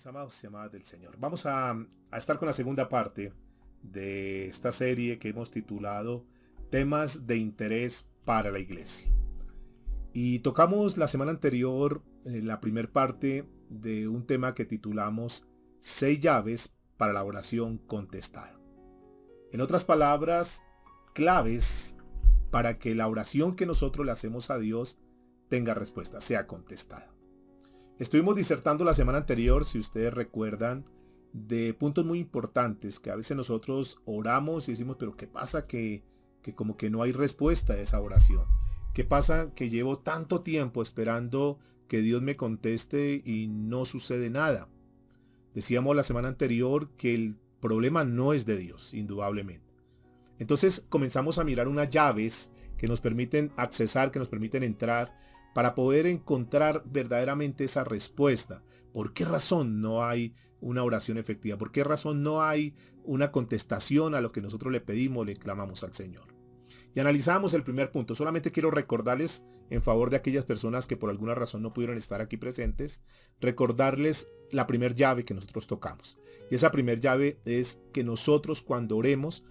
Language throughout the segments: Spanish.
mis amados y amadas del Señor. Vamos a estar con la segunda parte de esta serie que hemos titulado Temas de interés para la iglesia. Y tocamos la semana anterior la primera parte de un tema que titulamos 6 llaves para la oración contestada. En otras palabras, claves para que la oración que nosotros le hacemos a Dios tenga respuesta, sea contestada. Estuvimos disertando la semana anterior, si ustedes recuerdan, de puntos muy importantes que a veces nosotros oramos y decimos, pero ¿qué pasa que como que no hay respuesta a esa oración? ¿Qué pasa que llevo tanto tiempo esperando que Dios me conteste y no sucede nada? Decíamos la semana anterior que el problema no es de Dios, indudablemente. Entonces comenzamos a mirar unas llaves que nos permiten accesar, que nos permiten entrar para poder encontrar verdaderamente esa respuesta. ¿Por qué razón no hay una oración efectiva? ¿Por qué razón no hay una contestación a lo que nosotros le pedimos, le clamamos al Señor? Y analizamos el primer punto. Solamente quiero recordarles, en favor de aquellas personas que por alguna razón no pudieron estar aquí presentes, recordarles la primera llave que nosotros tocamos. Y esa primera llave es que nosotros cuando oremos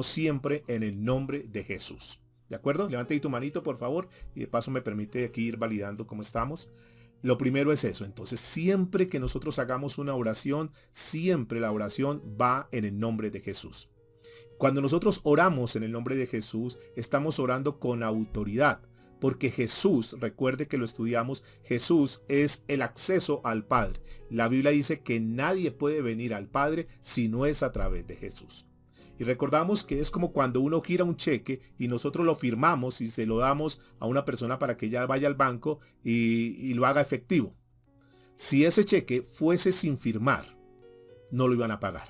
siempre en el nombre de Jesús. ¿De acuerdo? Levante ahí tu manito, por favor, y de paso me permite aquí ir validando cómo estamos. Lo primero es eso. Entonces, siempre que nosotros hagamos una oración, siempre la oración va en el nombre de Jesús. Cuando nosotros oramos en el nombre de Jesús, estamos orando con autoridad, porque Jesús, recuerde que lo estudiamos, Jesús es el acceso al Padre. La Biblia dice que nadie puede venir al Padre si no es a través de Jesús. Y recordamos que es como cuando uno gira un cheque y nosotros lo firmamos y se lo damos a una persona para que ella vaya al banco y lo haga efectivo. Si ese cheque fuese sin firmar, no lo iban a pagar.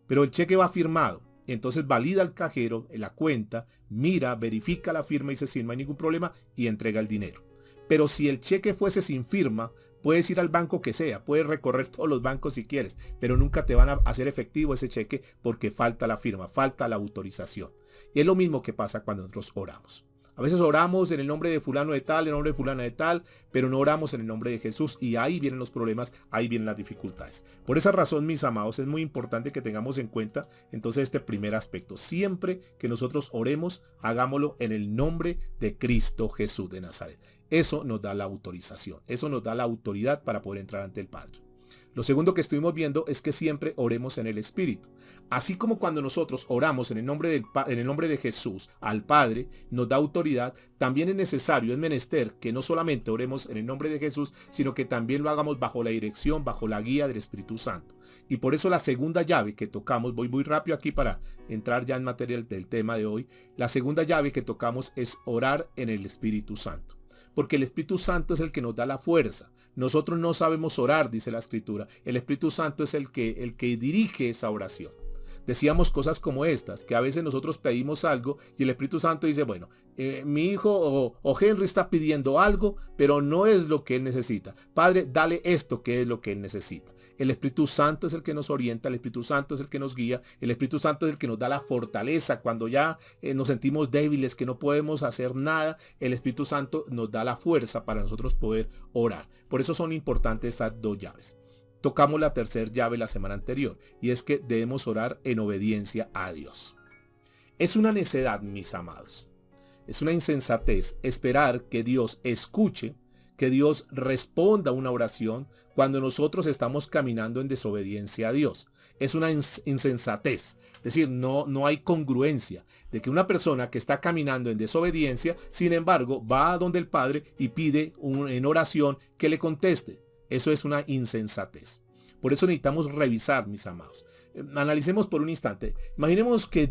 Pero el cheque va firmado. Entonces valida el cajero en la cuenta, mira, verifica la firma y dice sí, no hay ningún problema y entrega el dinero. Pero si el cheque fuese sin firma, puedes ir al banco que sea, puedes recorrer todos los bancos si quieres, pero nunca te van a hacer efectivo ese cheque porque falta la firma, falta la autorización. Y es lo mismo que pasa cuando nosotros oramos. A veces oramos en el nombre de fulano de tal, en el nombre de fulana de tal, pero no oramos en el nombre de Jesús y ahí vienen los problemas, ahí vienen las dificultades. Por esa razón, mis amados, es muy importante que tengamos en cuenta entonces este primer aspecto. Siempre que nosotros oremos, hagámoslo en el nombre de Cristo Jesús de Nazaret. Eso nos da la autorización, eso nos da la autoridad para poder entrar ante el Padre. Lo segundo que estuvimos viendo es que siempre oremos en el Espíritu. Así como cuando nosotros oramos en el nombre de Jesús al Padre, nos da autoridad, también es necesario, es menester que no solamente oremos en el nombre de Jesús, sino que también lo hagamos bajo la dirección, bajo la guía del Espíritu Santo. Y por eso la segunda llave que tocamos, voy muy rápido aquí para entrar ya en materia del tema de hoy, la segunda llave que tocamos es orar en el Espíritu Santo. Porque el Espíritu Santo es el que nos da la fuerza. Nosotros no sabemos orar, dice la Escritura. El Espíritu Santo es el que dirige esa oración. Decíamos cosas como estas, que a veces nosotros pedimos algo y el Espíritu Santo dice, bueno, mi hijo o Henry está pidiendo algo, pero no es lo que él necesita. Padre, dale esto que es lo que él necesita. El Espíritu Santo es el que nos orienta, el Espíritu Santo es el que nos guía, el Espíritu Santo es el que nos da la fortaleza cuando ya nos sentimos débiles, que no podemos hacer nada. El Espíritu Santo nos da la fuerza para nosotros poder orar. Por eso son importantes estas dos llaves. Tocamos la tercera llave la semana anterior y es que debemos orar en obediencia a Dios. Es una necedad, mis amados. Es una insensatez esperar que Dios escuche, que Dios responda a una oración cuando nosotros estamos caminando en desobediencia a Dios. Es una insensatez. Es decir, no hay congruencia de que una persona que está caminando en desobediencia, sin embargo, va a donde el Padre y pide en oración que le conteste. Eso es una insensatez. Por eso necesitamos revisar, mis amados. Analicemos por un instante. Imaginemos que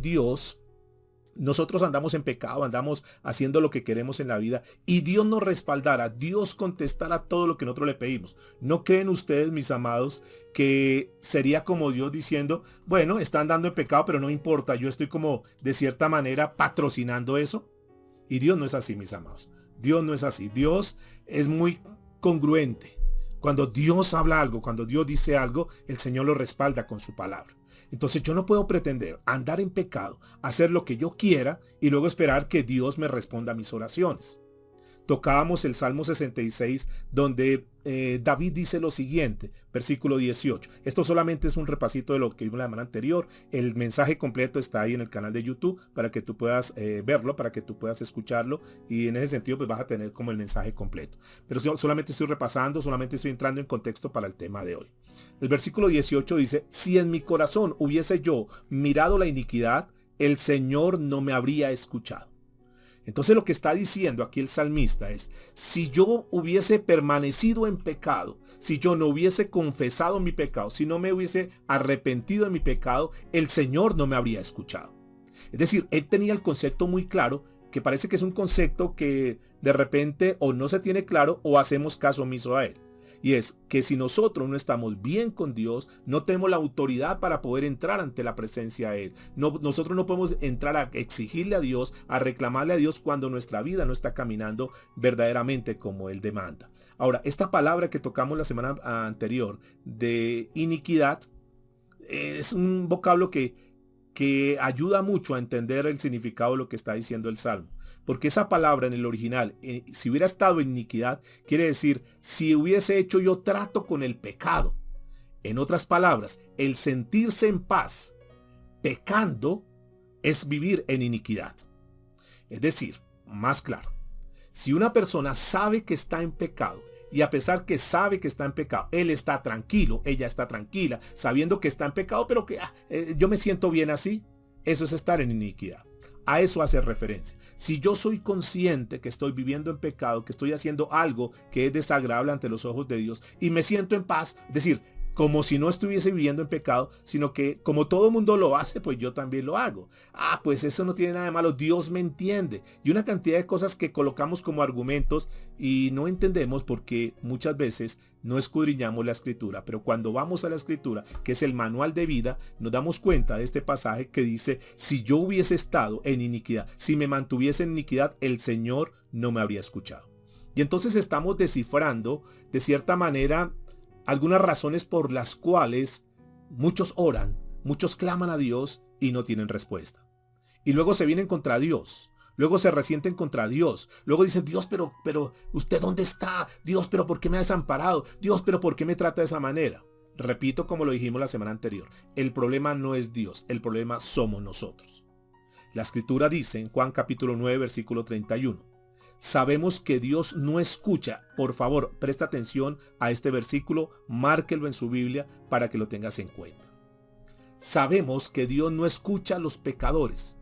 nosotros andamos en pecado, andamos haciendo lo que queremos en la vida y Dios nos respaldara, Dios contestara todo lo que nosotros le pedimos. ¿No creen ustedes, mis amados, que sería como Dios diciendo, bueno, están andando en pecado, pero no importa, yo estoy como de cierta manera patrocinando eso? Y Dios no es así, mis amados. Dios no es así. Dios es muy congruente. Cuando Dios habla algo, cuando Dios dice algo, el Señor lo respalda con su palabra. Entonces yo no puedo pretender andar en pecado, hacer lo que yo quiera y luego esperar que Dios me responda a mis oraciones. tocábamos el Salmo 66, donde David dice lo siguiente, versículo 18. Esto solamente es un repasito de lo que vimos la semana anterior. El mensaje completo está ahí en el canal de YouTube para que tú puedas verlo, para que tú puedas escucharlo, y en ese sentido pues vas a tener como el mensaje completo. Pero solamente estoy repasando, solamente estoy entrando en contexto para el tema de hoy. El versículo 18 dice: si en mi corazón hubiese yo mirado la iniquidad, el Señor no me habría escuchado. Entonces lo que está diciendo aquí el salmista es: si yo hubiese permanecido en pecado, si yo no hubiese confesado mi pecado, si no me hubiese arrepentido de mi pecado, el Señor no me habría escuchado. Es decir, él tenía el concepto muy claro, que parece que es un concepto que de repente o no se tiene claro o hacemos caso omiso a él. Y es que si nosotros no estamos bien con Dios, no tenemos la autoridad para poder entrar ante la presencia de Él. Nosotros no podemos entrar a exigirle a Dios, a reclamarle a Dios cuando nuestra vida no está caminando verdaderamente como Él demanda. Ahora, esta palabra que tocamos la semana anterior de iniquidad es un vocablo que ayuda mucho a entender el significado de lo que está diciendo el Salmo. Porque esa palabra en el original, si hubiera estado en iniquidad, quiere decir si hubiese hecho yo trato con el pecado. En otras palabras, el sentirse en paz pecando es vivir en iniquidad. Es decir, más claro, si una persona sabe que está en pecado, y a pesar que sabe que está en pecado, él está tranquilo, ella está tranquila, sabiendo que está en pecado, pero que yo me siento bien así, eso es estar en iniquidad. A eso hace referencia. Si yo soy consciente que estoy viviendo en pecado, que estoy haciendo algo que es desagradable ante los ojos de Dios y me siento en paz, es decir, como si no estuviese viviendo en pecado, sino que como todo mundo lo hace, pues yo también lo hago. Pues eso no tiene nada de malo, Dios me entiende. Y una cantidad de cosas que colocamos como argumentos y no entendemos porque muchas veces no escudriñamos la escritura. Pero cuando vamos a la escritura, que es el manual de vida, nos damos cuenta de este pasaje que dice: si yo hubiese estado en iniquidad, si me mantuviese en iniquidad, el Señor no me habría escuchado. Y entonces estamos descifrando de cierta manera algunas razones por las cuales muchos oran, muchos claman a Dios y no tienen respuesta. Y luego se vienen contra Dios, luego se resienten contra Dios, luego dicen: Dios, pero ¿usted dónde está? Dios, pero ¿por qué me ha desamparado? Dios, pero ¿por qué me trata de esa manera? Repito como lo dijimos la semana anterior, el problema no es Dios, el problema somos nosotros. La escritura dice en Juan capítulo 9 versículo 31. Sabemos que Dios no escucha. Por favor, presta atención a este versículo, márquelo en su Biblia para que lo tengas en cuenta. Sabemos que Dios no escucha a los pecadores,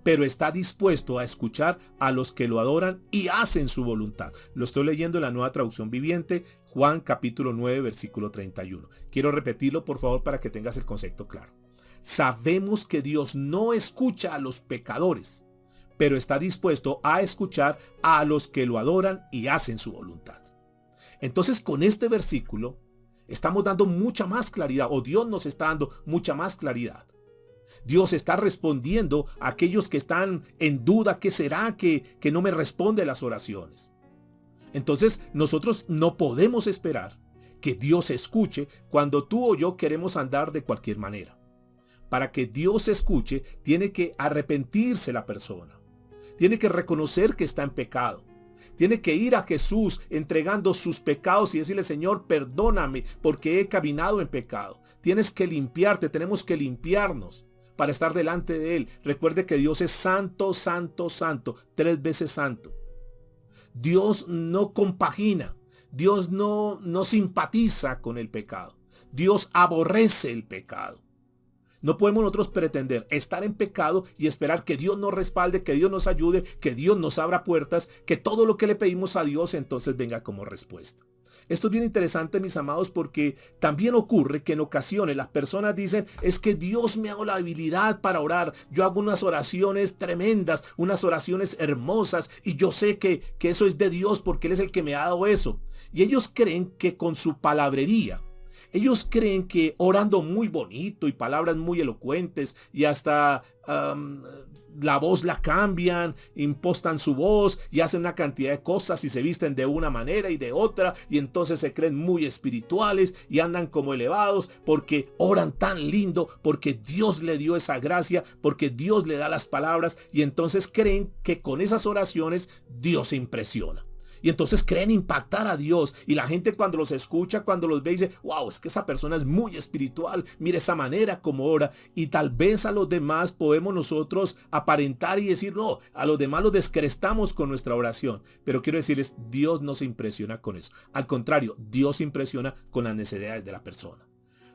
pero está dispuesto a escuchar a los que lo adoran y hacen su voluntad. Lo estoy leyendo en la Nueva Traducción Viviente, Juan capítulo 9, versículo 31. Quiero repetirlo, por favor, para que tengas el concepto claro. Sabemos que Dios no escucha a los pecadores, pero está dispuesto a escuchar a los que lo adoran y hacen su voluntad. Entonces, con este versículo estamos dando mucha más claridad, o Dios nos está dando mucha más claridad. Dios está respondiendo a aquellos que están en duda: ¿qué será que no me responde las oraciones? Entonces, nosotros no podemos esperar que Dios escuche cuando tú o yo queremos andar de cualquier manera. Para que Dios escuche, tiene que arrepentirse la persona. Tiene que reconocer que está en pecado. Tiene que ir a Jesús entregando sus pecados y decirle: Señor, perdóname porque he caminado en pecado. Tienes que limpiarte, tenemos que limpiarnos para estar delante de Él. Recuerde que Dios es santo, santo, santo, 3 veces santo. Dios no compagina, Dios no simpatiza con el pecado. Dios aborrece el pecado. No podemos nosotros pretender estar en pecado y esperar que Dios nos respalde, que Dios nos ayude, que Dios nos abra puertas, que todo lo que le pedimos a Dios entonces venga como respuesta. Esto es bien interesante, mis amados, porque también ocurre que en ocasiones las personas dicen: es que Dios me ha dado la habilidad para orar. Yo hago unas oraciones tremendas, unas oraciones hermosas, y yo sé que eso es de Dios porque Él es el que me ha dado eso. Y ellos creen que con su palabrería, ellos creen que orando muy bonito y palabras muy elocuentes y hasta la voz la cambian, impostan su voz y hacen una cantidad de cosas y se visten de una manera y de otra, y entonces se creen muy espirituales y andan como elevados porque oran tan lindo, porque Dios le dio esa gracia, porque Dios le da las palabras, y entonces creen que con esas oraciones Dios se impresiona. Y entonces creen impactar a Dios. Y la gente cuando los escucha, cuando los ve, dice, wow, es que esa persona es muy espiritual. Mire esa manera como ora. Y tal vez a los demás podemos nosotros aparentar y decir, no, a los demás los descrestamos con nuestra oración. Pero quiero decirles, Dios no se impresiona con eso. Al contrario, Dios se impresiona con las necesidades de la persona.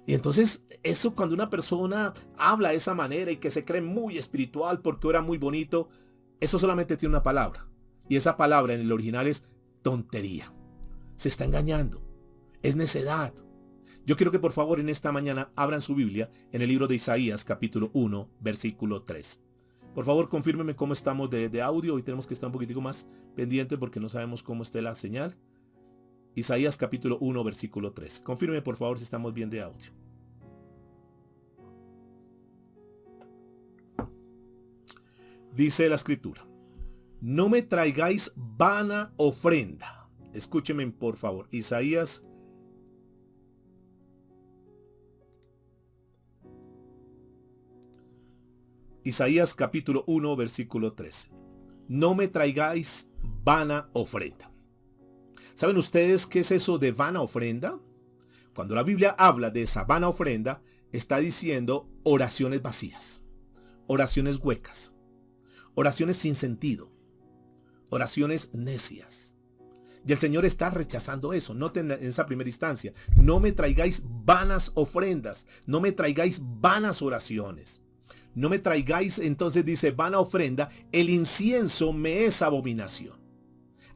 Y entonces eso, cuando una persona habla de esa manera y que se cree muy espiritual porque ora muy bonito, eso solamente tiene una palabra. Y esa palabra en el original es tontería. Se está engañando. Es necedad. Yo quiero que por favor en esta mañana abran su Biblia en el libro de Isaías capítulo 1 versículo 3. Por favor confírmeme cómo estamos de audio. Hoy tenemos que estar un poquitico más pendiente porque no sabemos cómo esté la señal. Isaías capítulo 1 versículo 3. Confírmeme por favor si estamos bien de audio. Dice la escritura: no me traigáis vana ofrenda. Escúcheme por favor. Isaías capítulo 1 versículo 13. No me traigáis vana ofrenda. ¿Saben ustedes qué es eso de vana ofrenda? Cuando la Biblia habla de esa vana ofrenda, está diciendo oraciones vacías, oraciones huecas, oraciones sin sentido, oraciones necias. Y el Señor está rechazando eso. Noten en esa primera instancia: no me traigáis vanas ofrendas, no me traigáis vanas oraciones. No me traigáis, entonces dice, vana ofrenda, el incienso me es abominación.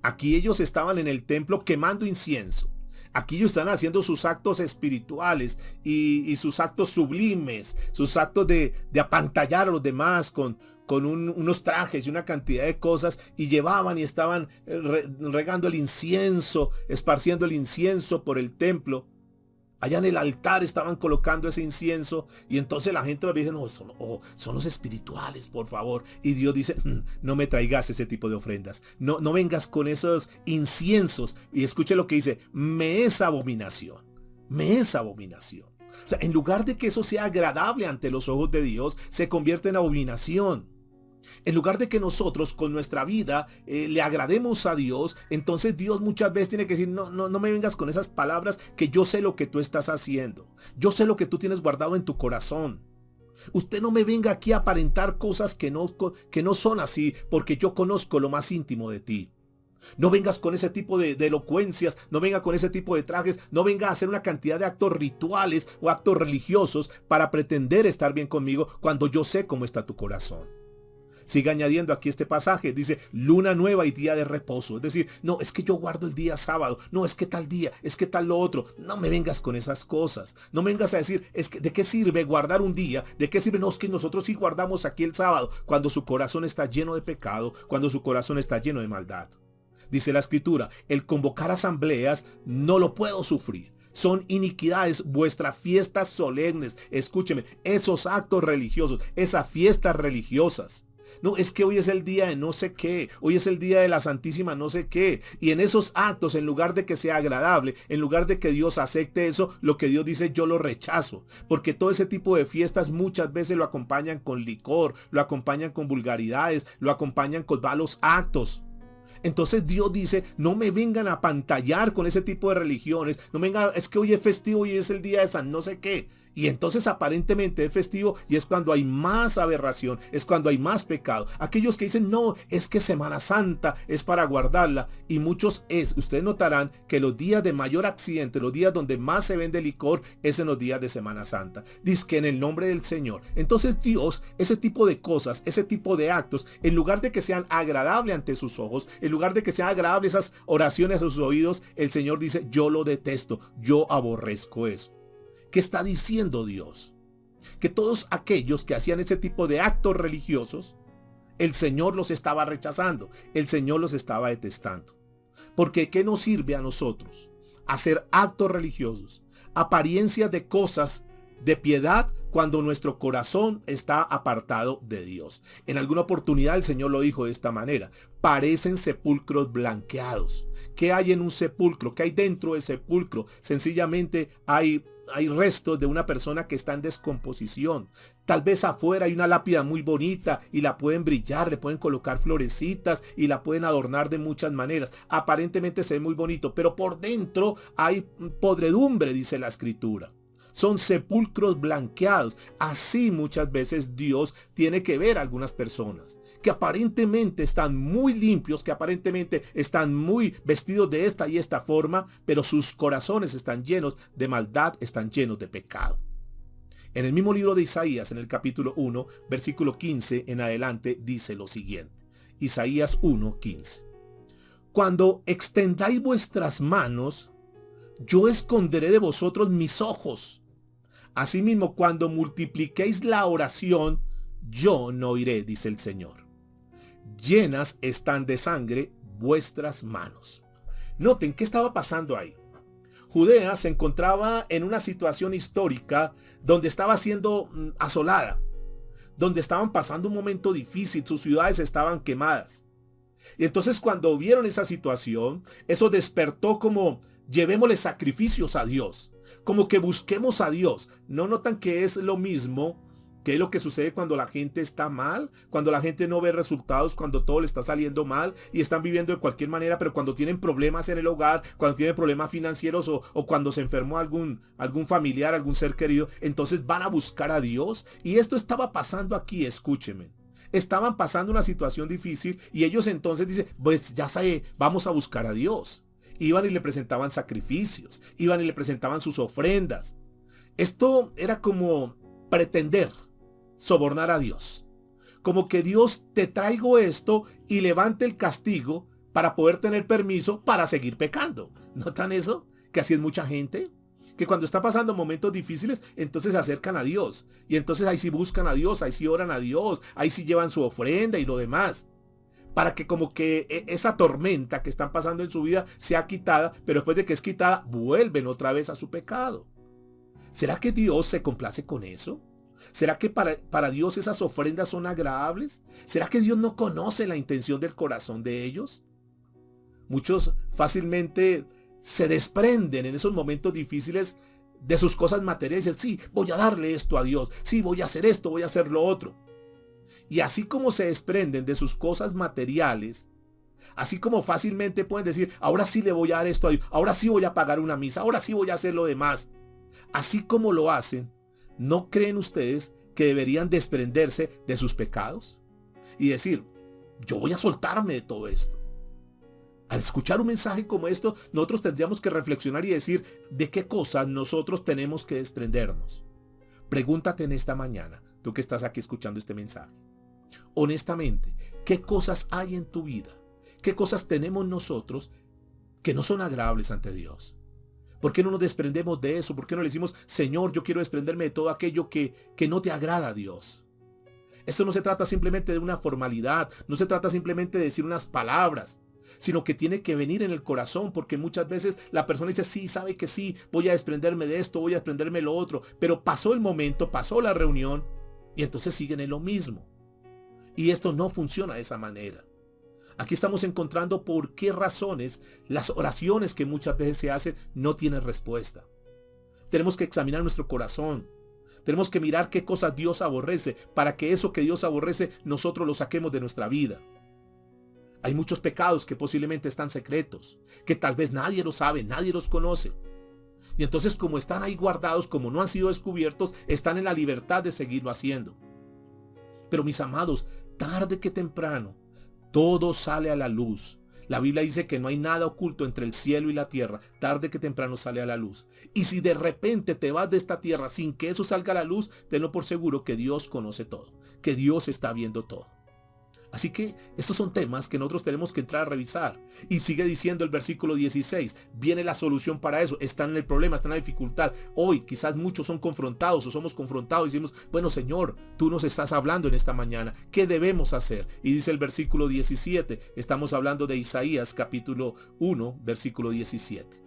Aquí ellos estaban en el templo quemando incienso. Aquí ellos están haciendo sus actos espirituales y sus actos sublimes, sus actos de apantallar a los demás con unos trajes y una cantidad de cosas, y llevaban y estaban regando el incienso, esparciendo el incienso por el templo. Allá en el altar estaban colocando ese incienso, y entonces la gente les dice, no, son los espirituales, por favor. Y Dios dice, no me traigas ese tipo de ofrendas. No vengas con esos inciensos. Y escuche lo que dice: me es abominación. Me es abominación. O sea, en lugar de que eso sea agradable ante los ojos de Dios, se convierte en abominación. En lugar de que nosotros con nuestra vida le agrademos a Dios, entonces Dios muchas veces tiene que decir, no me vengas con esas palabras, que yo sé lo que tú estás haciendo. Yo sé lo que tú tienes guardado en tu corazón. Usted no me venga aquí a aparentar cosas que no son así, porque yo conozco lo más íntimo de ti. No vengas con ese tipo de elocuencias, no venga con ese tipo de trajes, no venga a hacer una cantidad de actos rituales o actos religiosos para pretender estar bien conmigo cuando yo sé cómo está tu corazón. Sigue añadiendo aquí este pasaje, dice luna nueva y día de reposo. Es decir, no, es que yo guardo el día sábado, no, es que tal día, es que tal lo otro. No me vengas con esas cosas. No me vengas a decir, es que ¿de qué sirve guardar un día? ¿De qué sirve? No, es que nosotros sí guardamos aquí el sábado, cuando su corazón está lleno de pecado, cuando su corazón está lleno de maldad. Dice la escritura, el convocar asambleas no lo puedo sufrir. Son iniquidades vuestras fiestas solemnes. Escúcheme, esos actos religiosos, esas fiestas religiosas. No, es que hoy es el día de no sé qué, hoy es el día de la Santísima no sé qué. Y en esos actos, en lugar de que sea agradable, en lugar de que Dios acepte eso, lo que Dios dice, yo lo rechazo. Porque todo ese tipo de fiestas muchas veces lo acompañan con licor, lo acompañan con vulgaridades, lo acompañan con malos actos. Entonces Dios dice, no me vengan a pantallar con ese tipo de religiones, no vengan, es que hoy es festivo y es el día de San no sé qué. Y entonces aparentemente es festivo y es cuando hay más aberración, es cuando hay más pecado. Aquellos que dicen, no, es que Semana Santa es para guardarla. Y muchos ustedes notarán que los días de mayor accidente, los días donde más se vende licor, es en los días de Semana Santa. Dice que en el nombre del Señor. Entonces Dios, ese tipo de cosas, ese tipo de actos, en lugar de que sean agradables ante sus ojos, en lugar de que sean agradables esas oraciones a sus oídos, el Señor dice, yo lo detesto, yo aborrezco eso. ¿Qué está diciendo Dios? Que todos aquellos que hacían ese tipo de actos religiosos, el Señor los estaba rechazando, el Señor los estaba detestando. Porque ¿qué nos sirve a nosotros? Hacer actos religiosos, apariencias de cosas de piedad cuando nuestro corazón está apartado de Dios. En alguna oportunidad el Señor lo dijo de esta manera, parecen sepulcros blanqueados. ¿Qué hay en un sepulcro? ¿Qué hay dentro del sepulcro? Sencillamente hay hay restos de una persona que está en descomposición. Tal vez afuera hay una lápida muy bonita y la pueden brillar, le pueden colocar florecitas y la pueden adornar de muchas maneras. Aparentemente se ve muy bonito, pero por dentro hay podredumbre, dice la Escritura. Son sepulcros blanqueados. Así muchas veces Dios tiene que ver a algunas personas que aparentemente están muy limpios, que aparentemente están muy vestidos de esta y esta forma, pero sus corazones están llenos de maldad, están llenos de pecado. En el mismo libro de Isaías, en el capítulo 1, versículo 15 en adelante, dice lo siguiente. Isaías 1:15. Cuando extendáis vuestras manos, yo esconderé de vosotros mis ojos. Asimismo, cuando multipliquéis la oración, yo no oiré, dice el Señor. Llenas están de sangre vuestras manos. Noten qué estaba pasando ahí. Judea se encontraba en una situación histórica donde estaba siendo asolada, donde estaban pasando un momento difícil, sus ciudades estaban quemadas. Y entonces cuando vieron esa situación, eso despertó como llevémosle sacrificios a Dios, como que busquemos a Dios. ¿No notan que es lo mismo? ¿Qué es lo que sucede cuando la gente está mal? Cuando la gente no ve resultados, cuando todo le está saliendo mal y están viviendo de cualquier manera, pero cuando tienen problemas en el hogar, cuando tienen problemas financieros o cuando se enfermó algún familiar, algún ser querido, entonces van a buscar a Dios. Y esto estaba pasando aquí, escúcheme. Estaban pasando una situación difícil y ellos entonces dicen, pues ya sé, vamos a buscar a Dios. Iban y le presentaban sacrificios, iban y le presentaban sus ofrendas. Esto era como pretender sobornar a Dios. Como que Dios te traigo esto y levante el castigo para poder tener permiso para seguir pecando. ¿Notan eso? Que así es mucha gente. Que cuando está pasando momentos difíciles, entonces se acercan a Dios. Y entonces ahí sí buscan a Dios, ahí sí oran a Dios, ahí sí llevan su ofrenda y lo demás. Para que como que esa tormenta que están pasando en su vida sea quitada, pero después de que es quitada, vuelven otra vez a su pecado. ¿Será que Dios se complace con eso? ¿Será que para Dios esas ofrendas son agradables? ¿Será que Dios no conoce la intención del corazón de ellos? Muchos fácilmente se desprenden en esos momentos difíciles de sus cosas materiales. Sí, voy a darle esto a Dios. Sí, voy a hacer esto, voy a hacer lo otro. Y así como se desprenden de sus cosas materiales, así como fácilmente pueden decir, ahora sí le voy a dar esto a Dios, ahora sí voy a pagar una misa, ahora sí voy a hacer lo demás. Así como lo hacen, ¿no creen ustedes que deberían desprenderse de sus pecados? Y decir, yo voy a soltarme de todo esto. Al escuchar un mensaje como esto, nosotros tendríamos que reflexionar y decir, ¿de qué cosas nosotros tenemos que desprendernos? Pregúntate en esta mañana, tú que estás aquí escuchando este mensaje. Honestamente, ¿qué cosas hay en tu vida? ¿Qué cosas tenemos nosotros que no son agradables ante Dios? ¿Por qué no nos desprendemos de eso? ¿Por qué no le decimos, Señor, yo quiero desprenderme de todo aquello que no te agrada a Dios? Esto no se trata simplemente de una formalidad, no se trata simplemente de decir unas palabras, sino que tiene que venir en el corazón, porque muchas veces la persona dice, sí, sabe que sí, voy a desprenderme de esto, voy a desprenderme de lo otro, pero pasó el momento, pasó la reunión, y entonces siguen en lo mismo. Y esto no funciona de esa manera. Aquí estamos encontrando por qué razones las oraciones que muchas veces se hacen no tienen respuesta. Tenemos que examinar nuestro corazón. Tenemos que mirar qué cosas Dios aborrece para que eso que Dios aborrece nosotros lo saquemos de nuestra vida. Hay muchos pecados que posiblemente están secretos, que tal vez nadie los sabe, nadie los conoce. Y entonces como están ahí guardados, como no han sido descubiertos, están en la libertad de seguirlo haciendo. Pero mis amados, tarde que temprano, todo sale a la luz. La Biblia dice que no hay nada oculto entre el cielo y la tierra. Tarde que temprano sale a la luz. Y si de repente te vas de esta tierra sin que eso salga a la luz, tenlo por seguro que Dios conoce todo, que Dios está viendo todo. Así que estos son temas que nosotros tenemos que entrar a revisar. Y sigue diciendo el versículo 16, viene la solución para eso, están en el problema, están en la dificultad. Hoy quizás muchos son confrontados o somos confrontados y decimos, bueno Señor, tú nos estás hablando en esta mañana, ¿qué debemos hacer? Y dice el versículo 17, estamos hablando de Isaías capítulo 1, versículo 17.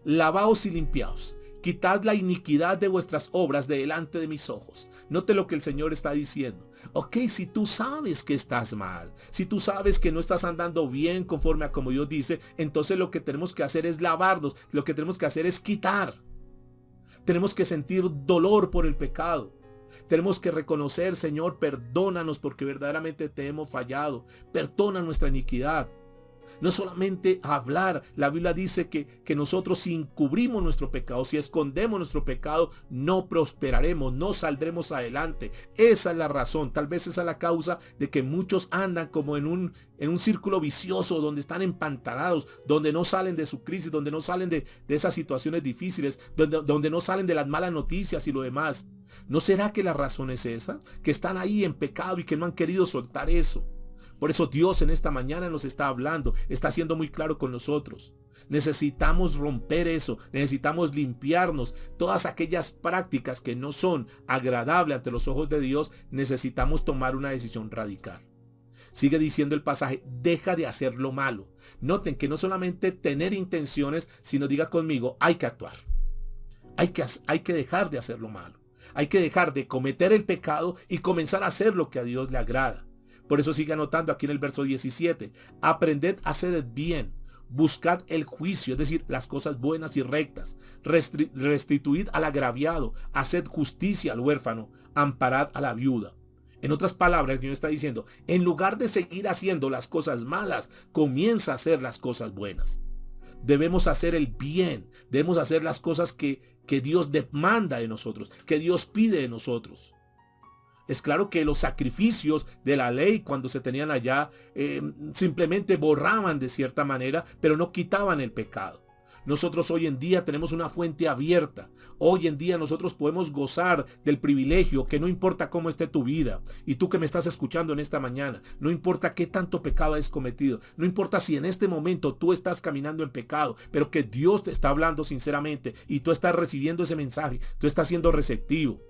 Lavaos y limpiaos. Quitad la iniquidad de vuestras obras de delante de mis ojos. Note lo que el Señor está diciendo. Ok, si tú sabes que estás mal, si tú sabes que no estás andando bien conforme a como Dios dice, entonces lo que tenemos que hacer es lavarnos, lo que tenemos que hacer es quitar. Tenemos que sentir dolor por el pecado. Tenemos que reconocer, Señor, perdónanos porque verdaderamente te hemos fallado. Perdona nuestra iniquidad. No solamente hablar, la Biblia dice que nosotros si encubrimos nuestro pecado, si escondemos nuestro pecado, no prosperaremos, no saldremos adelante. Esa es la razón, tal vez esa es la causa de que muchos andan como en un círculo vicioso, donde están empantanados, donde no salen de su crisis, donde no salen de esas situaciones difíciles, donde no salen de las malas noticias y lo demás. ¿No será que la razón es esa? Que están ahí en pecado y que no han querido soltar eso. Por eso Dios en esta mañana nos está hablando, está siendo muy claro con nosotros. Necesitamos romper eso, necesitamos limpiarnos. Todas aquellas prácticas que no son agradables ante los ojos de Dios, necesitamos tomar una decisión radical. Sigue diciendo el pasaje, deja de hacer lo malo. Noten que no solamente tener intenciones, sino diga conmigo, hay que actuar. Hay que dejar de hacer lo malo. Hay que dejar de cometer el pecado y comenzar a hacer lo que a Dios le agrada. Por eso sigue anotando aquí en el verso 17. Aprended a hacer el bien. Buscad el juicio, es decir, las cosas buenas y rectas. Restituid al agraviado. Haced justicia al huérfano. Amparad a la viuda. En otras palabras, el Señor está diciendo, en lugar de seguir haciendo las cosas malas, comienza a hacer las cosas buenas. Debemos hacer el bien. Debemos hacer las cosas que Dios demanda de nosotros, que Dios pide de nosotros. Es claro que los sacrificios de la ley cuando se tenían allá simplemente borraban de cierta manera, pero no quitaban el pecado. Nosotros hoy en día tenemos una fuente abierta. Hoy en día nosotros podemos gozar del privilegio que no importa cómo esté tu vida. Y tú que me estás escuchando en esta mañana, no importa qué tanto pecado has cometido. No importa si en este momento tú estás caminando en pecado, pero que Dios te está hablando sinceramente y tú estás recibiendo ese mensaje. Tú estás siendo receptivo.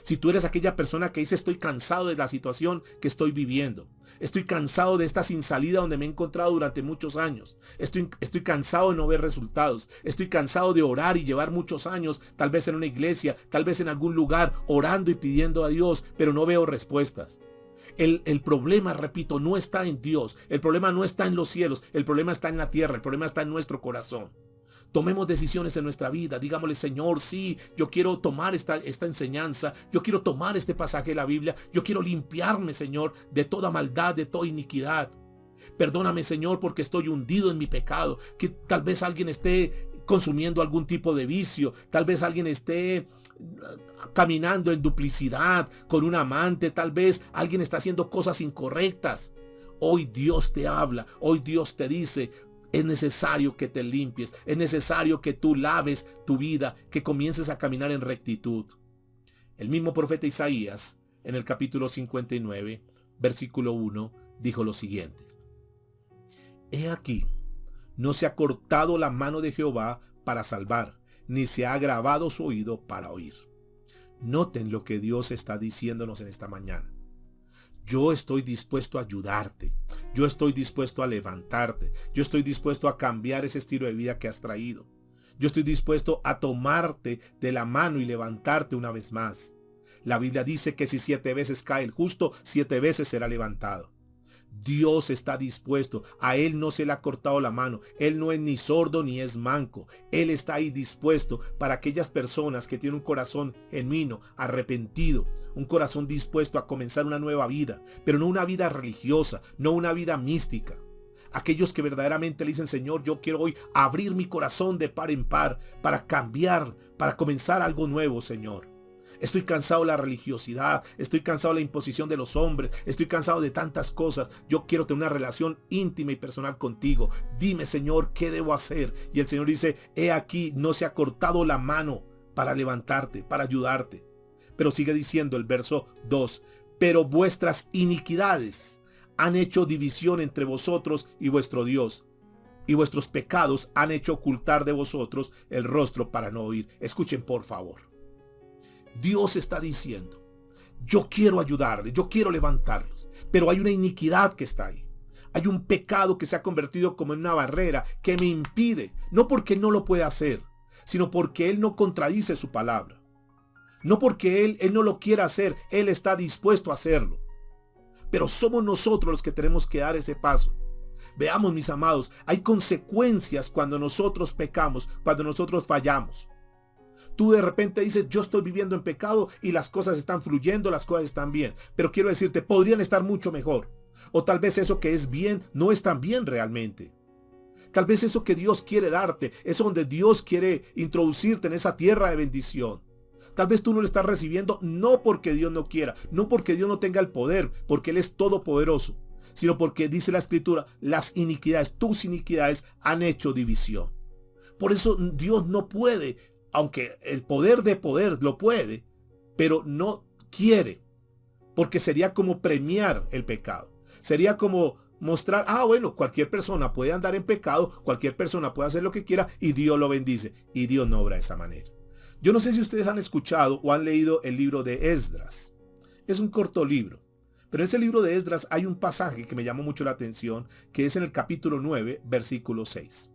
Si tú eres aquella persona que dice estoy cansado de la situación que estoy viviendo. Estoy cansado de esta sin salida donde me he encontrado durante muchos años. Estoy cansado de no ver resultados. Estoy cansado de orar y llevar muchos años, tal vez en una iglesia, tal vez en algún lugar, orando y pidiendo a Dios, pero no veo respuestas. El problema, repito, no está en Dios. El problema no está en los cielos. El problema está en la tierra. El problema está en nuestro corazón. Tomemos decisiones en nuestra vida. Digámosle, Señor, sí, yo quiero tomar esta enseñanza. Yo quiero tomar este pasaje de la Biblia. Yo quiero limpiarme, Señor, de toda maldad, de toda iniquidad. Perdóname, Señor, porque estoy hundido en mi pecado. Que tal vez alguien esté consumiendo algún tipo de vicio. Tal vez alguien esté caminando en duplicidad con un amante. Tal vez alguien está haciendo cosas incorrectas. Hoy Dios te habla. Hoy Dios te dice, es necesario que te limpies, es necesario que tú laves tu vida, que comiences a caminar en rectitud. El mismo profeta Isaías, en el capítulo 59, versículo 1, dijo lo siguiente. He aquí, no se ha cortado la mano de Jehová para salvar, ni se ha agravado su oído para oír. Noten lo que Dios está diciéndonos en esta mañana. Yo estoy dispuesto a ayudarte. Yo estoy dispuesto a levantarte. Yo estoy dispuesto a cambiar ese estilo de vida que has traído. Yo estoy dispuesto a tomarte de la mano y levantarte una vez más. La Biblia dice que si 7 veces cae el justo, 7 veces será levantado. Dios está dispuesto. A Él no se le ha cortado la mano. Él no es ni sordo ni es manco. Él está ahí dispuesto para aquellas personas que tienen un corazón genuino, arrepentido, un corazón dispuesto a comenzar una nueva vida, pero no una vida religiosa, no una vida mística. Aquellos que verdaderamente le dicen, Señor, yo quiero hoy abrir mi corazón de par en par para cambiar, para comenzar algo nuevo, Señor. Estoy cansado de la religiosidad, estoy cansado de la imposición de los hombres, estoy cansado de tantas cosas. Yo quiero tener una relación íntima y personal contigo. Dime, Señor, ¿qué debo hacer? Y el Señor dice, he aquí, no se ha cortado la mano para levantarte, para ayudarte. Pero sigue diciendo el verso 2, pero vuestras iniquidades han hecho división entre vosotros y vuestro Dios, y vuestros pecados han hecho ocultar de vosotros el rostro para no oír. Escuchen, por favor. Dios está diciendo, yo quiero ayudarles, yo quiero levantarlos, pero hay una iniquidad que está ahí. Hay un pecado que se ha convertido como en una barrera que me impide, no porque no lo pueda hacer, sino porque Él no contradice su palabra. No porque Él no lo quiera hacer, Él está dispuesto a hacerlo. Pero somos nosotros los que tenemos que dar ese paso. Veamos, mis amados, hay consecuencias cuando nosotros pecamos, cuando nosotros fallamos. Tú de repente dices, yo estoy viviendo en pecado y las cosas están fluyendo, las cosas están bien. Pero quiero decirte, podrían estar mucho mejor. O tal vez eso que es bien no es tan bien realmente. Tal vez eso que Dios quiere darte, eso donde Dios quiere introducirte en esa tierra de bendición. Tal vez tú no lo estás recibiendo no porque Dios no quiera, no porque Dios no tenga el poder, porque Él es todopoderoso, sino porque dice la Escritura, las iniquidades, tus iniquidades han hecho división. Por eso Dios no puede, aunque el poder de poder lo puede, pero no quiere, porque sería como premiar el pecado. Sería como mostrar, bueno, cualquier persona puede andar en pecado, cualquier persona puede hacer lo que quiera y Dios lo bendice. Y Dios no obra de esa manera. Yo no sé si ustedes han escuchado o han leído el libro de Esdras. Es un corto libro, pero en ese libro de Esdras hay un pasaje que me llamó mucho la atención, que es en el capítulo 9, versículo 6.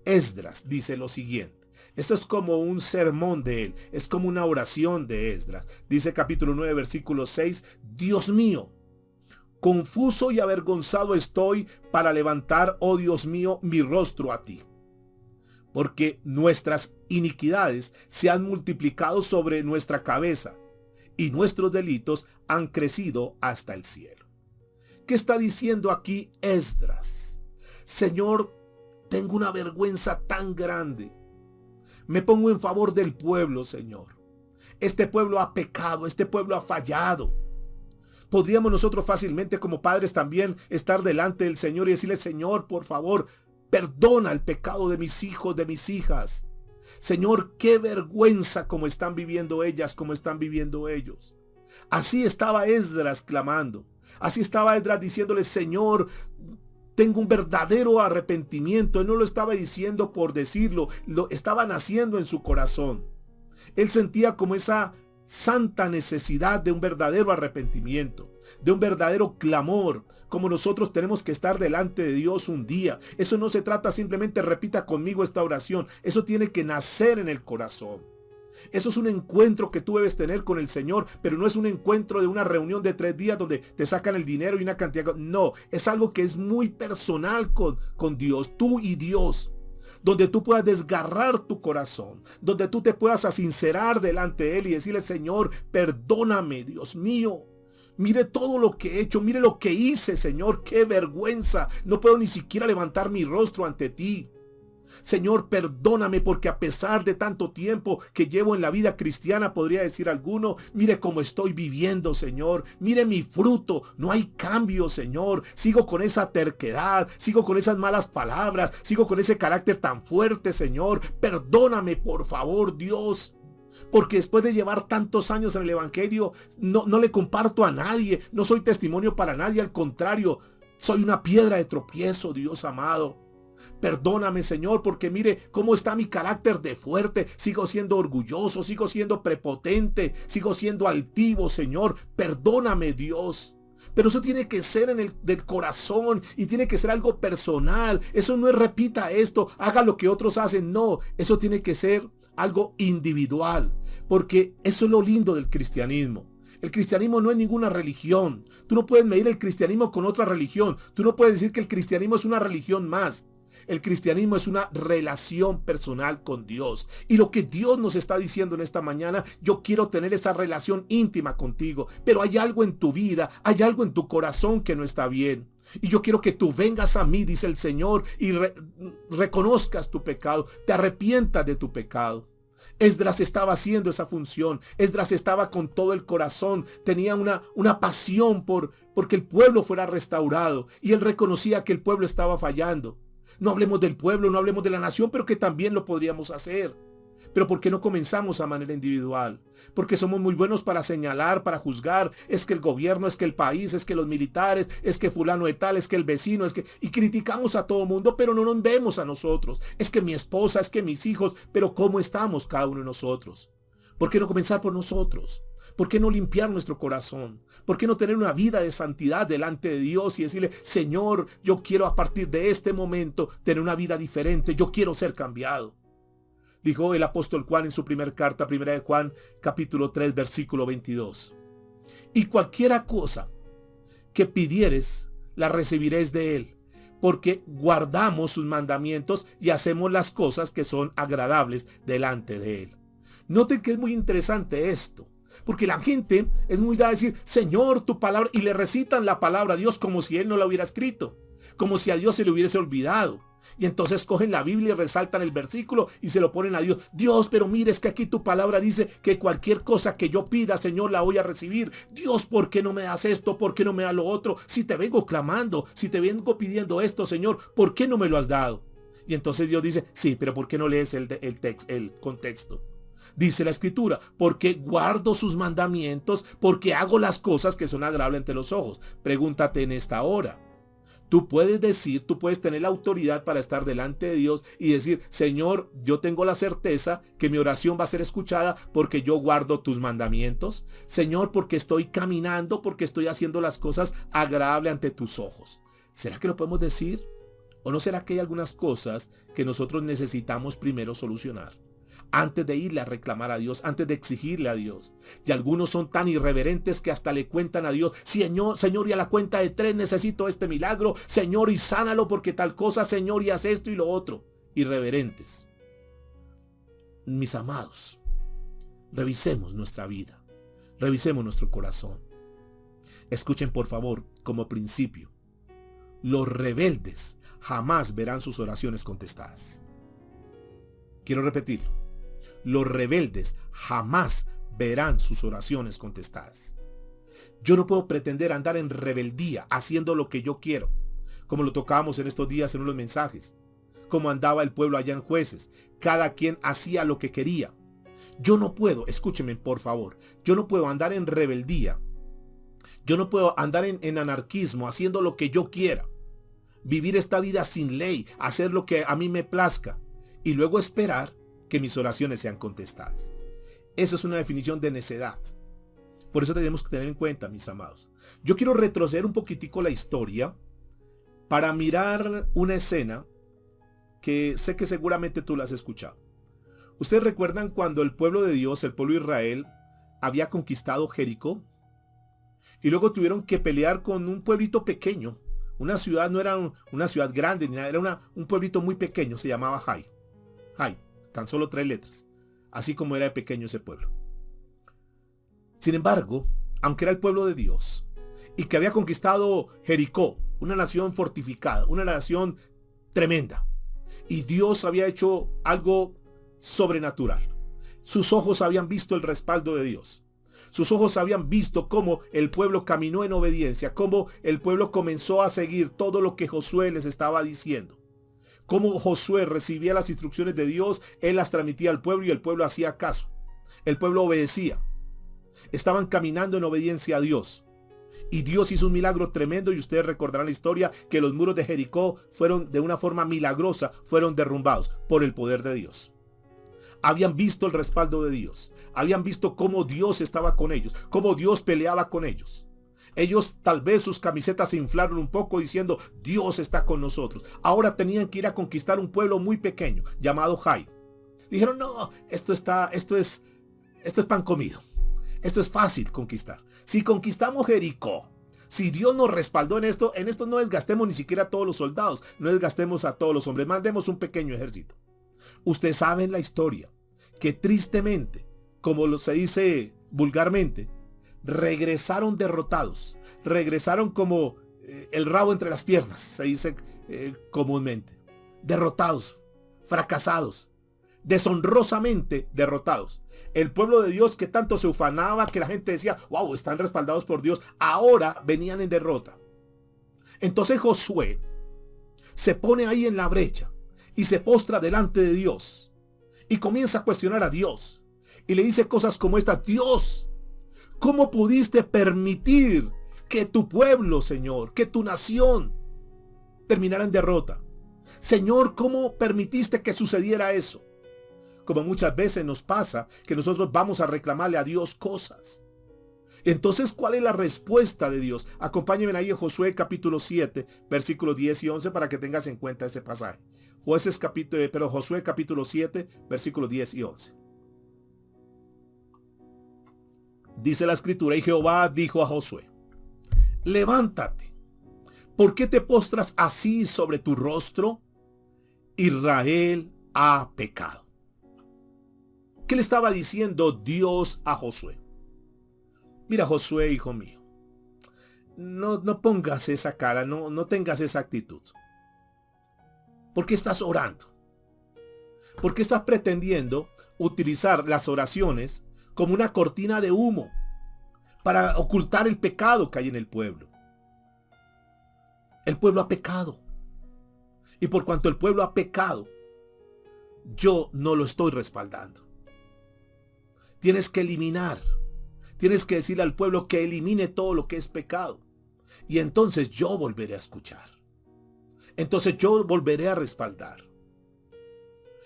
Esdras dice lo siguiente. Esto es como un sermón de él, es como una oración de Esdras. Dice capítulo 9, versículo 6, Dios mío, confuso y avergonzado estoy para levantar, oh Dios mío, mi rostro a ti. Porque nuestras iniquidades se han multiplicado sobre nuestra cabeza y nuestros delitos han crecido hasta el cielo. ¿Qué está diciendo aquí Esdras? Señor, tengo una vergüenza tan grande. Me pongo en favor del pueblo, Señor. Este pueblo ha pecado, este pueblo ha fallado. Podríamos nosotros fácilmente como padres también estar delante del Señor y decirle, Señor, por favor, perdona el pecado de mis hijos, de mis hijas. Señor, qué vergüenza como están viviendo ellas, como están viviendo ellos. Así estaba Esdras clamando. Así estaba Esdras diciéndole, Señor, tengo un verdadero arrepentimiento. Él no lo estaba diciendo por decirlo, lo estaba naciendo en su corazón. Él sentía como esa santa necesidad de un verdadero arrepentimiento, de un verdadero clamor, como nosotros tenemos que estar delante de Dios un día. Eso no se trata simplemente, repita conmigo esta oración, eso tiene que nacer en el corazón. Eso es un encuentro que tú debes tener con el Señor, pero no es un encuentro de una reunión de 3 días donde te sacan el dinero y una cantidad. No, es algo que es muy personal con Dios, tú y Dios. Donde tú puedas desgarrar tu corazón, donde tú te puedas sincerar delante de Él y decirle, Señor, perdóname, Dios mío. Mire todo lo que he hecho, mire lo que hice, Señor, qué vergüenza. No puedo ni siquiera levantar mi rostro ante ti. Señor, perdóname porque a pesar de tanto tiempo que llevo en la vida cristiana, podría decir alguno, mire cómo estoy viviendo, Señor. Mire mi fruto, no hay cambio, Señor. Sigo con esa terquedad, sigo con esas malas palabras, sigo con ese carácter tan fuerte, Señor. Perdóname, por favor, Dios. Porque después de llevar tantos años en el evangelio, no le comparto a nadie, no soy testimonio para nadie, al contrario, soy una piedra de tropiezo, Dios amado. Perdóname, Señor, porque mire cómo está mi carácter de fuerte. Sigo siendo orgulloso, sigo siendo prepotente, sigo siendo altivo, Señor. Perdóname, Dios. Pero eso tiene que ser del corazón y tiene que ser algo personal. Eso no es repita esto, haga lo que otros hacen. No, eso tiene que ser algo individual, porque eso es lo lindo del cristianismo. El cristianismo no es ninguna religión. Tú no puedes medir el cristianismo con otra religión. Tú no puedes decir que el cristianismo es una religión más. El cristianismo es una relación personal con Dios. Y lo que Dios nos está diciendo en esta mañana, yo quiero tener esa relación íntima contigo. Pero hay algo en tu vida, hay algo en tu corazón que no está bien. Y yo quiero que tú vengas a mí, dice el Señor, y reconozcas tu pecado, te arrepientas de tu pecado. Esdras estaba haciendo esa función. Esdras estaba con todo el corazón. Tenía una pasión porque el pueblo fuera restaurado. Y él reconocía que el pueblo estaba fallando. No hablemos del pueblo, no hablemos de la nación, pero que también lo podríamos hacer. Pero ¿por qué no comenzamos a manera individual? Porque somos muy buenos para señalar, para juzgar. Es que el gobierno, es que el país, es que los militares, es que fulano de tal, es que el vecino, es que... Y criticamos a todo mundo, pero no nos vemos a nosotros. Es que mi esposa, es que mis hijos, pero ¿cómo estamos cada uno de nosotros? ¿Por qué no comenzar por nosotros? ¿Por qué no limpiar nuestro corazón? ¿Por qué no tener una vida de santidad delante de Dios y decirle, Señor, yo quiero a partir de este momento tener una vida diferente, yo quiero ser cambiado? Dijo el apóstol Juan en su primera carta, primera de Juan, capítulo 3, versículo 22. Y cualquiera cosa que pidieres, la recibiréis de él, porque guardamos sus mandamientos y hacemos las cosas que son agradables delante de él. Noten que es muy interesante esto. Porque la gente es muy dada a decir, Señor, tu palabra, y le recitan la palabra a Dios como si Él no la hubiera escrito, como si a Dios se le hubiese olvidado. Y entonces cogen la Biblia y resaltan el versículo y se lo ponen a Dios. Dios, pero mire, es que aquí tu palabra dice que cualquier cosa que yo pida, Señor, la voy a recibir. Dios, ¿por qué no me das esto? ¿Por qué no me das lo otro? Si te vengo clamando, si te vengo pidiendo esto, Señor, ¿por qué no me lo has dado? Y entonces Dios dice, sí, pero ¿por qué no lees el contexto? Dice la escritura, porque guardo sus mandamientos, porque hago las cosas que son agradables ante los ojos. Pregúntate en esta hora. Tú puedes tener la autoridad para estar delante de Dios y decir, Señor, yo tengo la certeza que mi oración va a ser escuchada porque yo guardo tus mandamientos. Señor, porque estoy caminando, porque estoy haciendo las cosas agradables ante tus ojos. ¿Será que lo podemos decir? ¿O no será que hay algunas cosas que nosotros necesitamos primero solucionar? Antes de irle a reclamar a Dios, antes de exigirle a Dios. Y algunos son tan irreverentes que hasta le cuentan a Dios, Señor, y a la cuenta de 3 necesito este milagro, Señor, y sánalo porque tal cosa, Señor, y haz esto y lo otro. Irreverentes. Mis amados, revisemos nuestra vida, revisemos nuestro corazón. Escuchen por favor, como principio, los rebeldes jamás verán sus oraciones contestadas. Quiero repetirlo. Los rebeldes jamás verán sus oraciones contestadas. Yo no puedo pretender andar en rebeldía haciendo lo que yo quiero, como lo tocábamos en estos días en unos mensajes, como andaba el pueblo allá en Jueces. Cada quien hacía lo que quería. Yo no puedo, escúchenme por favor, yo no puedo andar en rebeldía. Yo no puedo andar en anarquismo haciendo lo que yo quiera. Vivir esta vida sin ley, hacer lo que a mí me plazca y luego esperar que mis oraciones sean contestadas. Eso es una definición de necedad. Por eso tenemos que tener en cuenta, mis amados. Yo quiero retroceder un poquitico la historia para mirar una escena que sé que seguramente tú la has escuchado. ¿Ustedes recuerdan cuando el pueblo de Dios, el pueblo de Israel, había conquistado Jericó? Y luego tuvieron que pelear con un pueblito pequeño. Una ciudad, no era una ciudad grande, ni nada, era un pueblito muy pequeño, se llamaba Jai. Jai. Tan solo 3 letras, así como era de pequeño ese pueblo. Sin embargo, aunque era el pueblo de Dios y que había conquistado Jericó, una nación fortificada, una nación tremenda, y Dios había hecho algo sobrenatural. Sus ojos habían visto el respaldo de Dios. Sus ojos habían visto cómo el pueblo caminó en obediencia, cómo el pueblo comenzó a seguir todo lo que Josué les estaba diciendo. Cómo Josué recibía las instrucciones de Dios, él las transmitía al pueblo y el pueblo hacía caso. El pueblo obedecía. Estaban caminando en obediencia a Dios. Y Dios hizo un milagro tremendo y ustedes recordarán la historia que los muros de Jericó fueron de una forma milagrosa, fueron derrumbados por el poder de Dios. Habían visto el respaldo de Dios. Habían visto cómo Dios estaba con ellos, cómo Dios peleaba con ellos. Ellos tal vez sus camisetas se inflaron un poco diciendo, Dios está con nosotros. Ahora tenían que ir a conquistar un pueblo muy pequeño llamado Jai. Dijeron, no, esto es pan comido. Esto es fácil conquistar. Si conquistamos Jericó, si Dios nos respaldó en esto no desgastemos ni siquiera a todos los soldados, no desgastemos a todos los hombres, mandemos un pequeño ejército. Ustedes saben la historia, que tristemente, como se dice vulgarmente, regresaron derrotados, regresaron como el rabo entre las piernas, se dice comúnmente, derrotados, fracasados, deshonrosamente derrotados. El pueblo de Dios que tanto se ufanaba, que la gente decía, wow, están respaldados por Dios, ahora venían en derrota. Entonces Josué se pone ahí en la brecha y se postra delante de Dios y comienza a cuestionar a Dios y le dice cosas como esta: Dios, ¿cómo pudiste permitir que tu pueblo, Señor, que tu nación terminara en derrota? Señor, ¿cómo permitiste que sucediera eso? Como muchas veces nos pasa que nosotros vamos a reclamarle a Dios cosas. Entonces, ¿cuál es la respuesta de Dios? Acompáñenme ahí en Josué capítulo 7, versículos 10 y 11 para que tengas en cuenta ese pasaje. Josué capítulo 7, versículos 10 y 11. Dice la escritura: y Jehová dijo a Josué, levántate, ¿por qué te postras así sobre tu rostro? Israel ha pecado. ¿Qué le estaba diciendo Dios a Josué? Mira, Josué, hijo mío, no pongas esa cara, no tengas esa actitud. ¿Por qué estás orando? ¿Por qué estás pretendiendo utilizar las oraciones como una cortina de humo para ocultar el pecado que hay en el pueblo? El pueblo ha pecado. Y por cuanto el pueblo ha pecado, yo no lo estoy respaldando. Tienes que eliminar. Tienes que decirle al pueblo que elimine todo lo que es pecado. Y entonces yo volveré a escuchar. Entonces yo volveré a respaldar.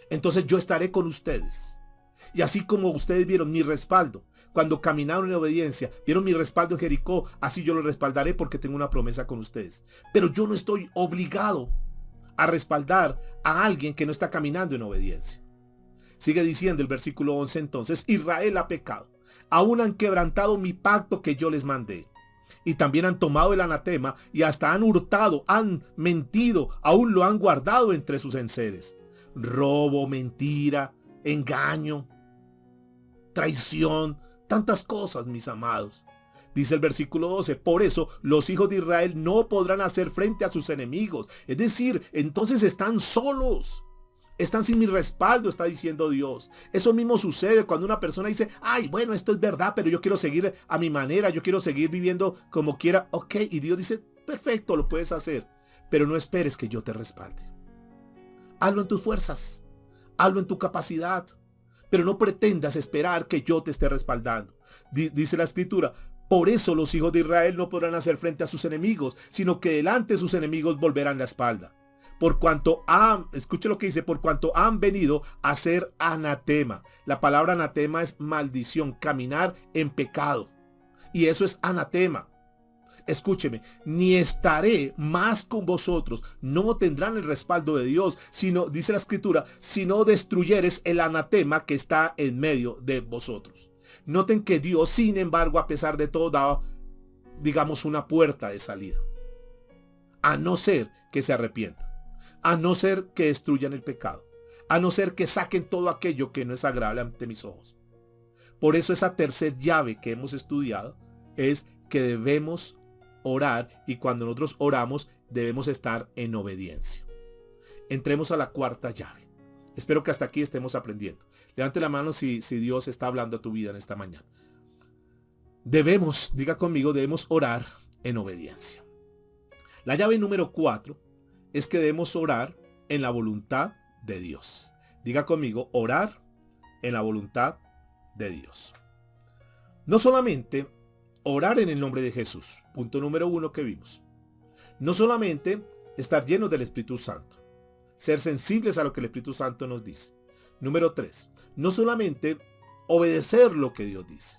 Entonces yo estaré con ustedes. Y así como ustedes vieron mi respaldo cuando caminaron en obediencia, vieron mi respaldo en Jericó, así yo lo respaldaré porque tengo una promesa con ustedes. Pero yo no estoy obligado a respaldar a alguien que no está caminando en obediencia. Sigue diciendo el versículo 11 entonces: Israel ha pecado, aún han quebrantado mi pacto que yo les mandé. Y también han tomado el anatema y hasta han hurtado, han mentido, aún lo han guardado entre sus enseres. Robo, mentira, engaño, traición, tantas cosas, mis amados. Dice el versículo 12, por eso los hijos de Israel no podrán hacer frente a sus enemigos. Es decir, entonces están solos. Están sin mi respaldo, está diciendo Dios. Eso mismo sucede cuando una persona dice: ay, bueno, esto es verdad, pero yo quiero seguir a mi manera, yo quiero seguir viviendo como quiera. Ok, y Dios dice: perfecto, lo puedes hacer, pero no esperes que yo te respalde. Hazlo en tus fuerzas, hazlo en tu capacidad, pero no pretendas esperar que yo te esté respaldando. Dice la Escritura: por eso los hijos de Israel no podrán hacer frente a sus enemigos, sino que delante de sus enemigos volverán la espalda. Por cuanto escuche lo que dice, por cuanto han venido a ser anatema. La palabra anatema es maldición, caminar en pecado. Y eso es anatema. Escúcheme, ni estaré más con vosotros, no tendrán el respaldo de Dios, sino, dice la Escritura, si no destruyeres el anatema que está en medio de vosotros. Noten que Dios, sin embargo, a pesar de todo, da, digamos, una puerta de salida. A no ser que se arrepientan. A no ser que destruyan el pecado, a no ser que saquen todo aquello que no es agradable ante mis ojos. Por eso esa tercer llave que hemos estudiado es que debemos orar, y cuando nosotros oramos debemos estar en obediencia. Entremos a la cuarta llave. Espero que hasta aquí estemos aprendiendo. Levante la mano si Dios está hablando a tu vida en esta mañana. Diga conmigo, debemos orar en obediencia. La llave número 4 es que debemos orar en la voluntad de Dios. Diga conmigo, orar en la voluntad de Dios. No solamente orar en el nombre de Jesús, punto número 1 que vimos. No solamente estar llenos del Espíritu Santo, ser sensibles a lo que el Espíritu Santo nos dice. Número 3, no solamente obedecer lo que Dios dice.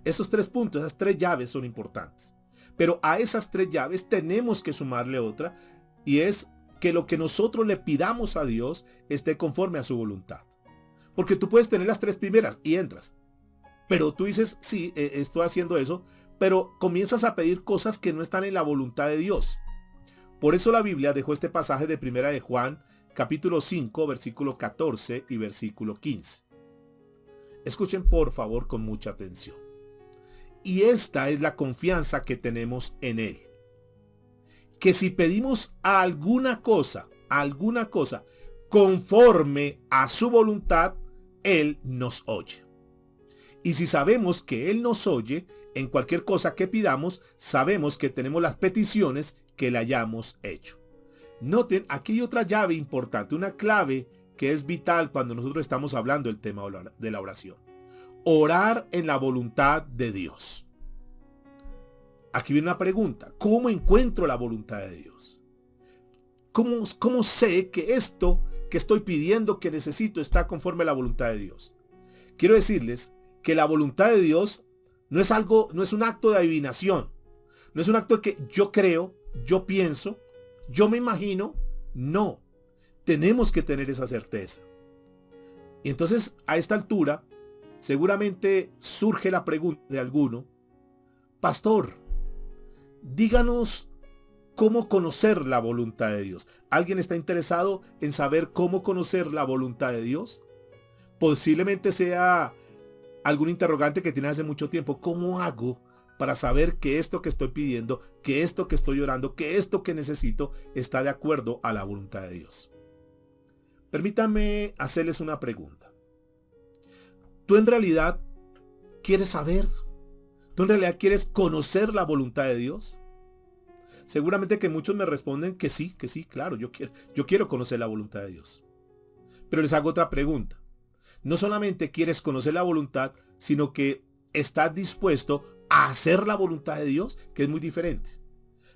Esos 3 puntos, esas 3 llaves son importantes. Pero a esas 3 llaves tenemos que sumarle otra, y es que lo que nosotros le pidamos a Dios esté conforme a su voluntad. Porque tú puedes tener las 3 primeras y entras. Pero tú dices, sí, estoy haciendo eso, pero comienzas a pedir cosas que no están en la voluntad de Dios. Por eso la Biblia dejó este pasaje de Primera de Juan, capítulo 5, versículo 14 y versículo 15. Escuchen por favor con mucha atención. Y esta es la confianza que tenemos en Él. Que si pedimos alguna cosa conforme a su voluntad, Él nos oye. Y si sabemos que Él nos oye, en cualquier cosa que pidamos, sabemos que tenemos las peticiones que le hayamos hecho. Noten, aquí hay otra llave importante, una clave que es vital cuando nosotros estamos hablando del tema de la oración. Orar en la voluntad de Dios. Aquí viene una pregunta: ¿cómo encuentro la voluntad de Dios? ¿Cómo sé que esto que estoy pidiendo, que necesito, está conforme a la voluntad de Dios? Quiero decirles que la voluntad de Dios no es un acto de adivinación. No es un acto de que yo creo, yo pienso, yo me imagino. No. Tenemos que tener esa certeza. Y entonces, a esta altura, seguramente surge la pregunta de alguno: pastor, díganos cómo conocer la voluntad de Dios. ¿Alguien está interesado en saber cómo conocer la voluntad de Dios? Posiblemente sea algún interrogante que tienes hace mucho tiempo. ¿Cómo hago para saber que esto que estoy pidiendo, que esto que estoy orando, que esto que necesito está de acuerdo a la voluntad de Dios? Permítanme hacerles una pregunta. ¿Tú en realidad quieres saber? ¿Tú en realidad quieres conocer la voluntad de Dios? Seguramente que muchos me responden que sí, claro, yo quiero conocer la voluntad de Dios. Pero les hago otra pregunta. No solamente quieres conocer la voluntad, sino que estás dispuesto a hacer la voluntad de Dios, que es muy diferente.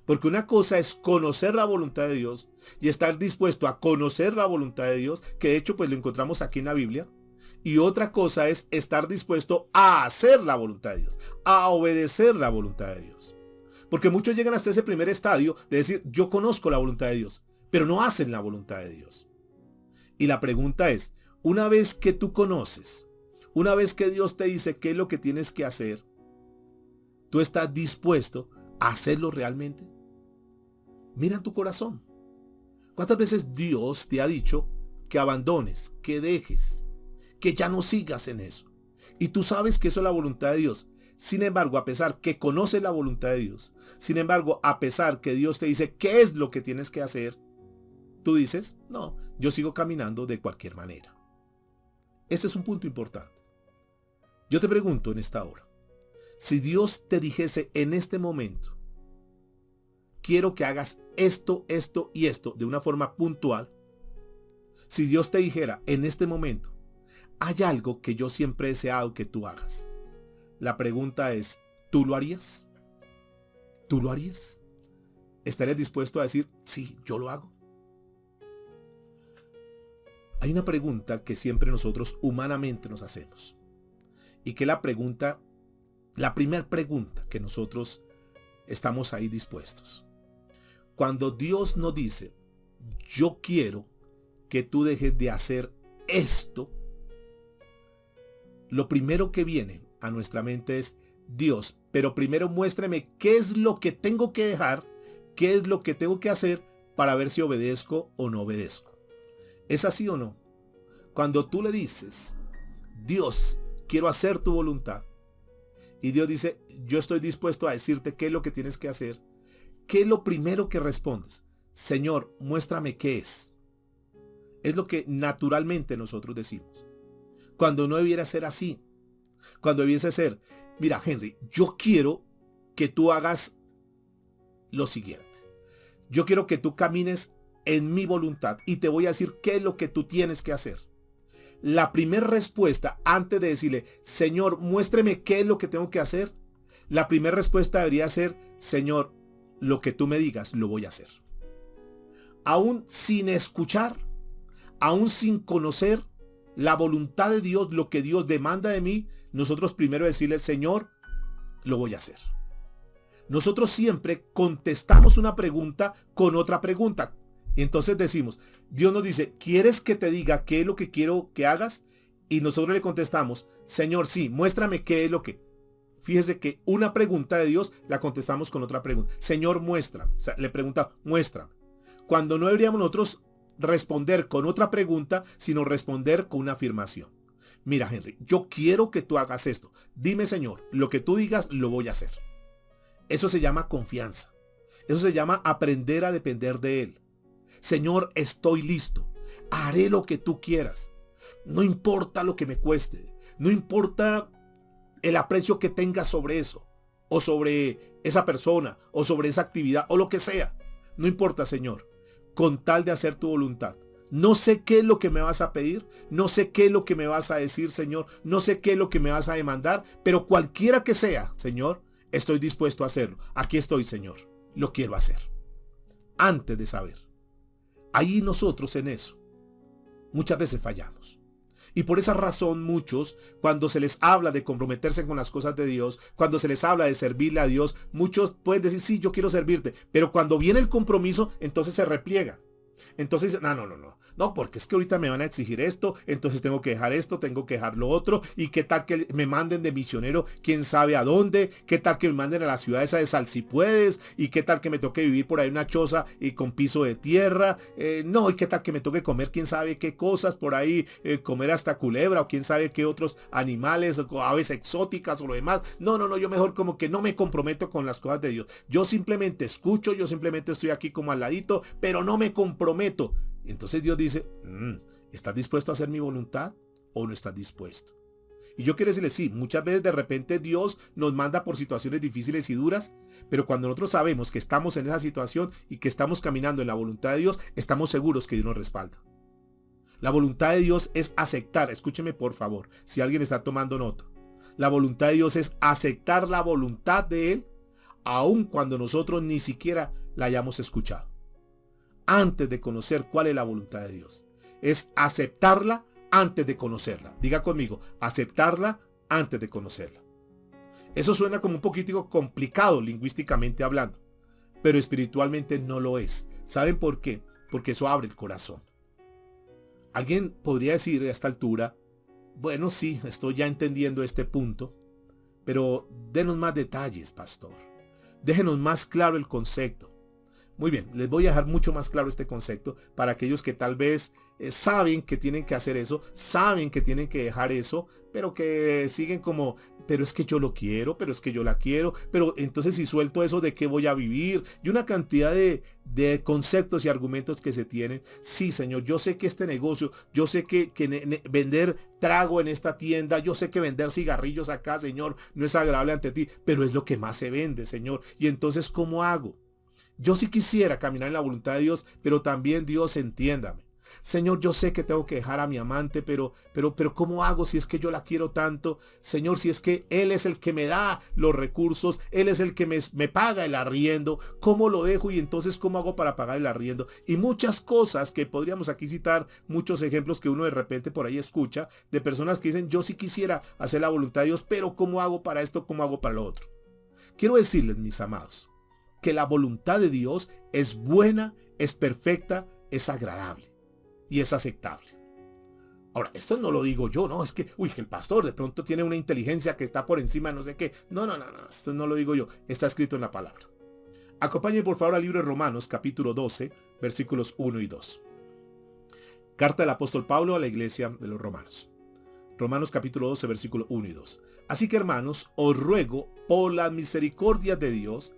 Porque una cosa es conocer la voluntad de Dios y estar dispuesto a conocer la voluntad de Dios, que de hecho pues lo encontramos aquí en la Biblia. Y otra cosa es estar dispuesto a hacer la voluntad de Dios, a obedecer la voluntad de Dios. Porque muchos llegan hasta ese primer estadio de decir, yo conozco la voluntad de Dios, pero no hacen la voluntad de Dios. Y la pregunta es, una vez que tú conoces, una vez que Dios te dice qué es lo que tienes que hacer, ¿tú estás dispuesto a hacerlo realmente? Mira en tu corazón. ¿Cuántas veces Dios te ha dicho que abandones, que dejes, que ya no sigas en eso? Y tú sabes que eso es la voluntad de Dios. Sin embargo, a pesar que conoces la voluntad de Dios, sin embargo, a pesar que Dios te dice qué es lo que tienes que hacer, tú dices, no, yo sigo caminando de cualquier manera. Este es un punto importante. Yo te pregunto en esta hora, si Dios te dijese en este momento, quiero que hagas esto, esto y esto de una forma puntual, si Dios te dijera en este momento, hay algo que yo siempre he deseado que tú hagas. La pregunta es, ¿tú lo harías? ¿Tú lo harías? ¿Estarías dispuesto a decir, sí, yo lo hago? Hay una pregunta que siempre nosotros humanamente nos hacemos. Y que la primera pregunta que nosotros estamos ahí dispuestos. Cuando Dios nos dice, yo quiero que tú dejes de hacer esto, lo primero que viene a nuestra mente es, Dios, pero primero muéstrame qué es lo que tengo que dejar, qué es lo que tengo que hacer para ver si obedezco o no obedezco. ¿Es así o no? Cuando tú le dices, Dios, quiero hacer tu voluntad, y Dios dice, yo estoy dispuesto a decirte qué es lo que tienes que hacer, ¿qué es lo primero que respondes? Señor, muéstrame qué es. Es lo que naturalmente nosotros decimos. Cuando no debiera ser así. Cuando debiese ser, mira Henry, yo quiero que tú hagas lo siguiente. Yo quiero que tú camines en mi voluntad y te voy a decir qué es lo que tú tienes que hacer. La primera respuesta antes de decirle, Señor, muéstrame qué es lo que tengo que hacer. La primera respuesta debería ser, Señor, lo que tú me digas, lo voy a hacer. Aún sin escuchar, aún sin conocer la voluntad de Dios, lo que Dios demanda de mí, nosotros primero decirle, Señor, lo voy a hacer. Nosotros siempre contestamos una pregunta con otra pregunta. Y entonces decimos, Dios nos dice, ¿quieres que te diga qué es lo que quiero que hagas? Y nosotros le contestamos, Señor, sí, muéstrame qué es lo que... Fíjese que una pregunta de Dios la contestamos con otra pregunta. Señor, muéstrame. O sea, le pregunta, muéstrame. Cuando no deberíamos nosotros responder con otra pregunta, sino responder con una afirmación. Mira, Henry, yo quiero que tú hagas esto. Dime, Señor, lo que tú digas, lo voy a hacer. Eso se llama confianza. Eso se llama aprender a depender de Él. Señor, estoy listo. Haré lo que tú quieras. No importa lo que me cueste. No importa el aprecio que tengas sobre eso. O sobre esa persona. O sobre esa actividad. O lo que sea. No importa, Señor. Con tal de hacer tu voluntad. No sé qué es lo que me vas a pedir. No sé qué es lo que me vas a decir, Señor. No sé qué es lo que me vas a demandar. Pero cualquiera que sea, Señor, estoy dispuesto a hacerlo. Aquí estoy, Señor. Lo quiero hacer. Antes de saber. Ahí nosotros en eso muchas veces fallamos. Y por esa razón muchos, cuando se les habla de comprometerse con las cosas de Dios, cuando se les habla de servirle a Dios, muchos pueden decir, sí, yo quiero servirte. Pero cuando viene el compromiso, entonces se repliegan. Entonces, no, porque es que ahorita me van a exigir esto, entonces tengo que dejar esto, tengo que dejar lo otro, y qué tal que me manden de misionero, quién sabe a dónde, qué tal que me manden a la ciudad esa de Salsipuedes, y qué tal que me toque vivir por ahí en una choza y con piso de tierra, no, y qué tal que me toque comer quién sabe qué cosas por ahí, comer hasta culebra, o quién sabe qué otros animales, o aves exóticas o lo demás. No, yo mejor como que no me comprometo con las cosas de Dios. Yo simplemente escucho, yo simplemente estoy aquí como al ladito, pero no me comprometo. Entonces Dios dice, ¿estás dispuesto a hacer mi voluntad o no estás dispuesto? Y yo quiero decirle, sí, muchas veces de repente Dios nos manda por situaciones difíciles y duras, pero cuando nosotros sabemos que estamos en esa situación y que estamos caminando en la voluntad de Dios, estamos seguros que Dios nos respalda. La voluntad de Dios es aceptar, escúcheme por favor, si alguien está tomando nota. La voluntad de Dios es aceptar la voluntad de Él, aun cuando nosotros ni siquiera la hayamos escuchado. Antes de conocer cuál es la voluntad de Dios, es aceptarla antes de conocerla. Diga conmigo, aceptarla antes de conocerla. Eso suena como un poquitico complicado lingüísticamente hablando, pero espiritualmente no lo es. ¿Saben por qué? Porque eso abre el corazón. Alguien podría decir a esta altura, bueno, sí, estoy ya entendiendo este punto, pero denos más detalles, pastor. Déjenos más claro el concepto. Muy bien, les voy a dejar mucho más claro este concepto para aquellos que tal vez saben que tienen que hacer eso, saben que tienen que dejar eso, pero que siguen como, pero es que yo lo quiero, pero es que yo la quiero, pero entonces si suelto eso, ¿de qué voy a vivir? Y una cantidad de conceptos y argumentos que se tienen. Sí, Señor, yo sé que este negocio, yo sé que vender trago en esta tienda, yo sé que vender cigarrillos acá, Señor, no es agradable ante ti, pero es lo que más se vende, Señor. Y entonces, ¿cómo hago? Yo sí quisiera caminar en la voluntad de Dios, pero también Dios, entiéndame. Señor, yo sé que tengo que dejar a mi amante, pero ¿cómo hago si es que yo la quiero tanto? Señor, si es que Él es el que me da los recursos, Él es el que me paga el arriendo, ¿cómo lo dejo? Y entonces, ¿cómo hago para pagar el arriendo? Y muchas cosas que podríamos aquí citar, muchos ejemplos que uno de repente por ahí escucha, de personas que dicen, yo sí quisiera hacer la voluntad de Dios, pero ¿cómo hago para esto? ¿Cómo hago para lo otro? Quiero decirles, mis amados, que la voluntad de Dios es buena, es perfecta, es agradable y es aceptable. Ahora, esto no lo digo yo, no, es que, que el pastor de pronto tiene una inteligencia que está por encima, no sé qué. No, esto no lo digo yo, está escrito en la palabra. Acompáñenme por favor al libro de Romanos, capítulo 12, versículos 1 y 2. Carta del apóstol Pablo a la iglesia de los Romanos. Romanos capítulo 12, versículos 1 y 2. Así que, hermanos, os ruego por las misericordias de Dios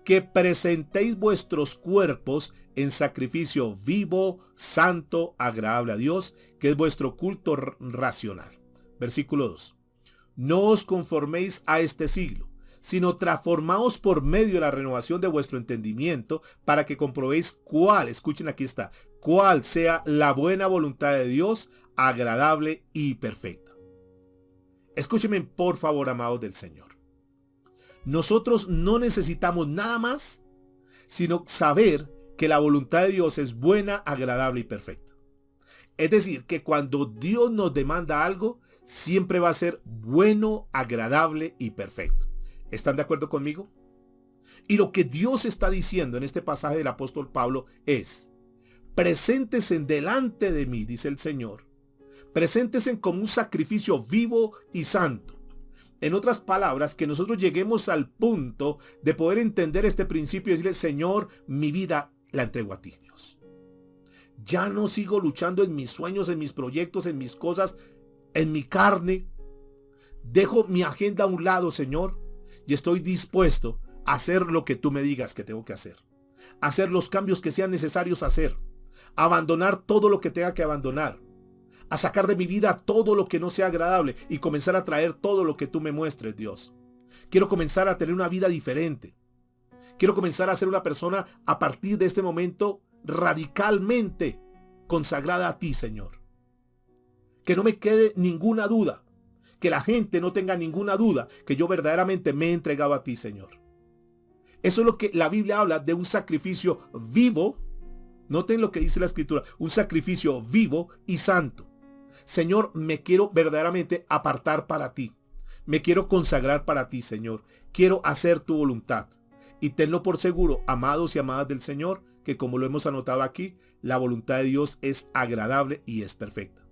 que presentéis vuestros cuerpos en sacrificio vivo, santo, agradable a Dios, que es vuestro culto racional. Versículo 2. No os conforméis a este siglo, sino transformaos por medio de la renovación de vuestro entendimiento, para que comprobéis cuál, escuchen aquí está, cuál sea la buena voluntad de Dios, agradable y perfecta. Escúchenme por favor, amados del Señor. Nosotros no necesitamos nada más, sino saber que la voluntad de Dios es buena, agradable y perfecta. Es decir, que cuando Dios nos demanda algo, siempre va a ser bueno, agradable y perfecto. ¿Están de acuerdo conmigo? Y lo que Dios está diciendo en este pasaje del apóstol Pablo es, preséntese delante de mí, dice el Señor, preséntese como un sacrificio vivo y santo. En otras palabras, que nosotros lleguemos al punto de poder entender este principio y decirle, Señor, mi vida la entrego a ti, Dios. Ya no sigo luchando en mis sueños, en mis proyectos, en mis cosas, en mi carne. Dejo mi agenda a un lado, Señor, y estoy dispuesto a hacer lo que tú me digas que tengo que hacer. Hacer los cambios que sean necesarios hacer. Abandonar todo lo que tenga que abandonar. A sacar de mi vida todo lo que no sea agradable y comenzar a traer todo lo que tú me muestres, Dios. Quiero comenzar a tener una vida diferente. Quiero comenzar a ser una persona a partir de este momento radicalmente consagrada a ti, Señor. Que no me quede ninguna duda. Que la gente no tenga ninguna duda que yo verdaderamente me he entregado a ti, Señor. Eso es lo que la Biblia habla de un sacrificio vivo. Noten lo que dice la Escritura. Un sacrificio vivo y santo. Señor, me quiero verdaderamente apartar para ti. Me quiero consagrar para ti, Señor. Quiero hacer tu voluntad. Y tenlo por seguro, amados y amadas del Señor, que, como lo hemos anotado aquí, la voluntad de Dios es agradable y es perfecta.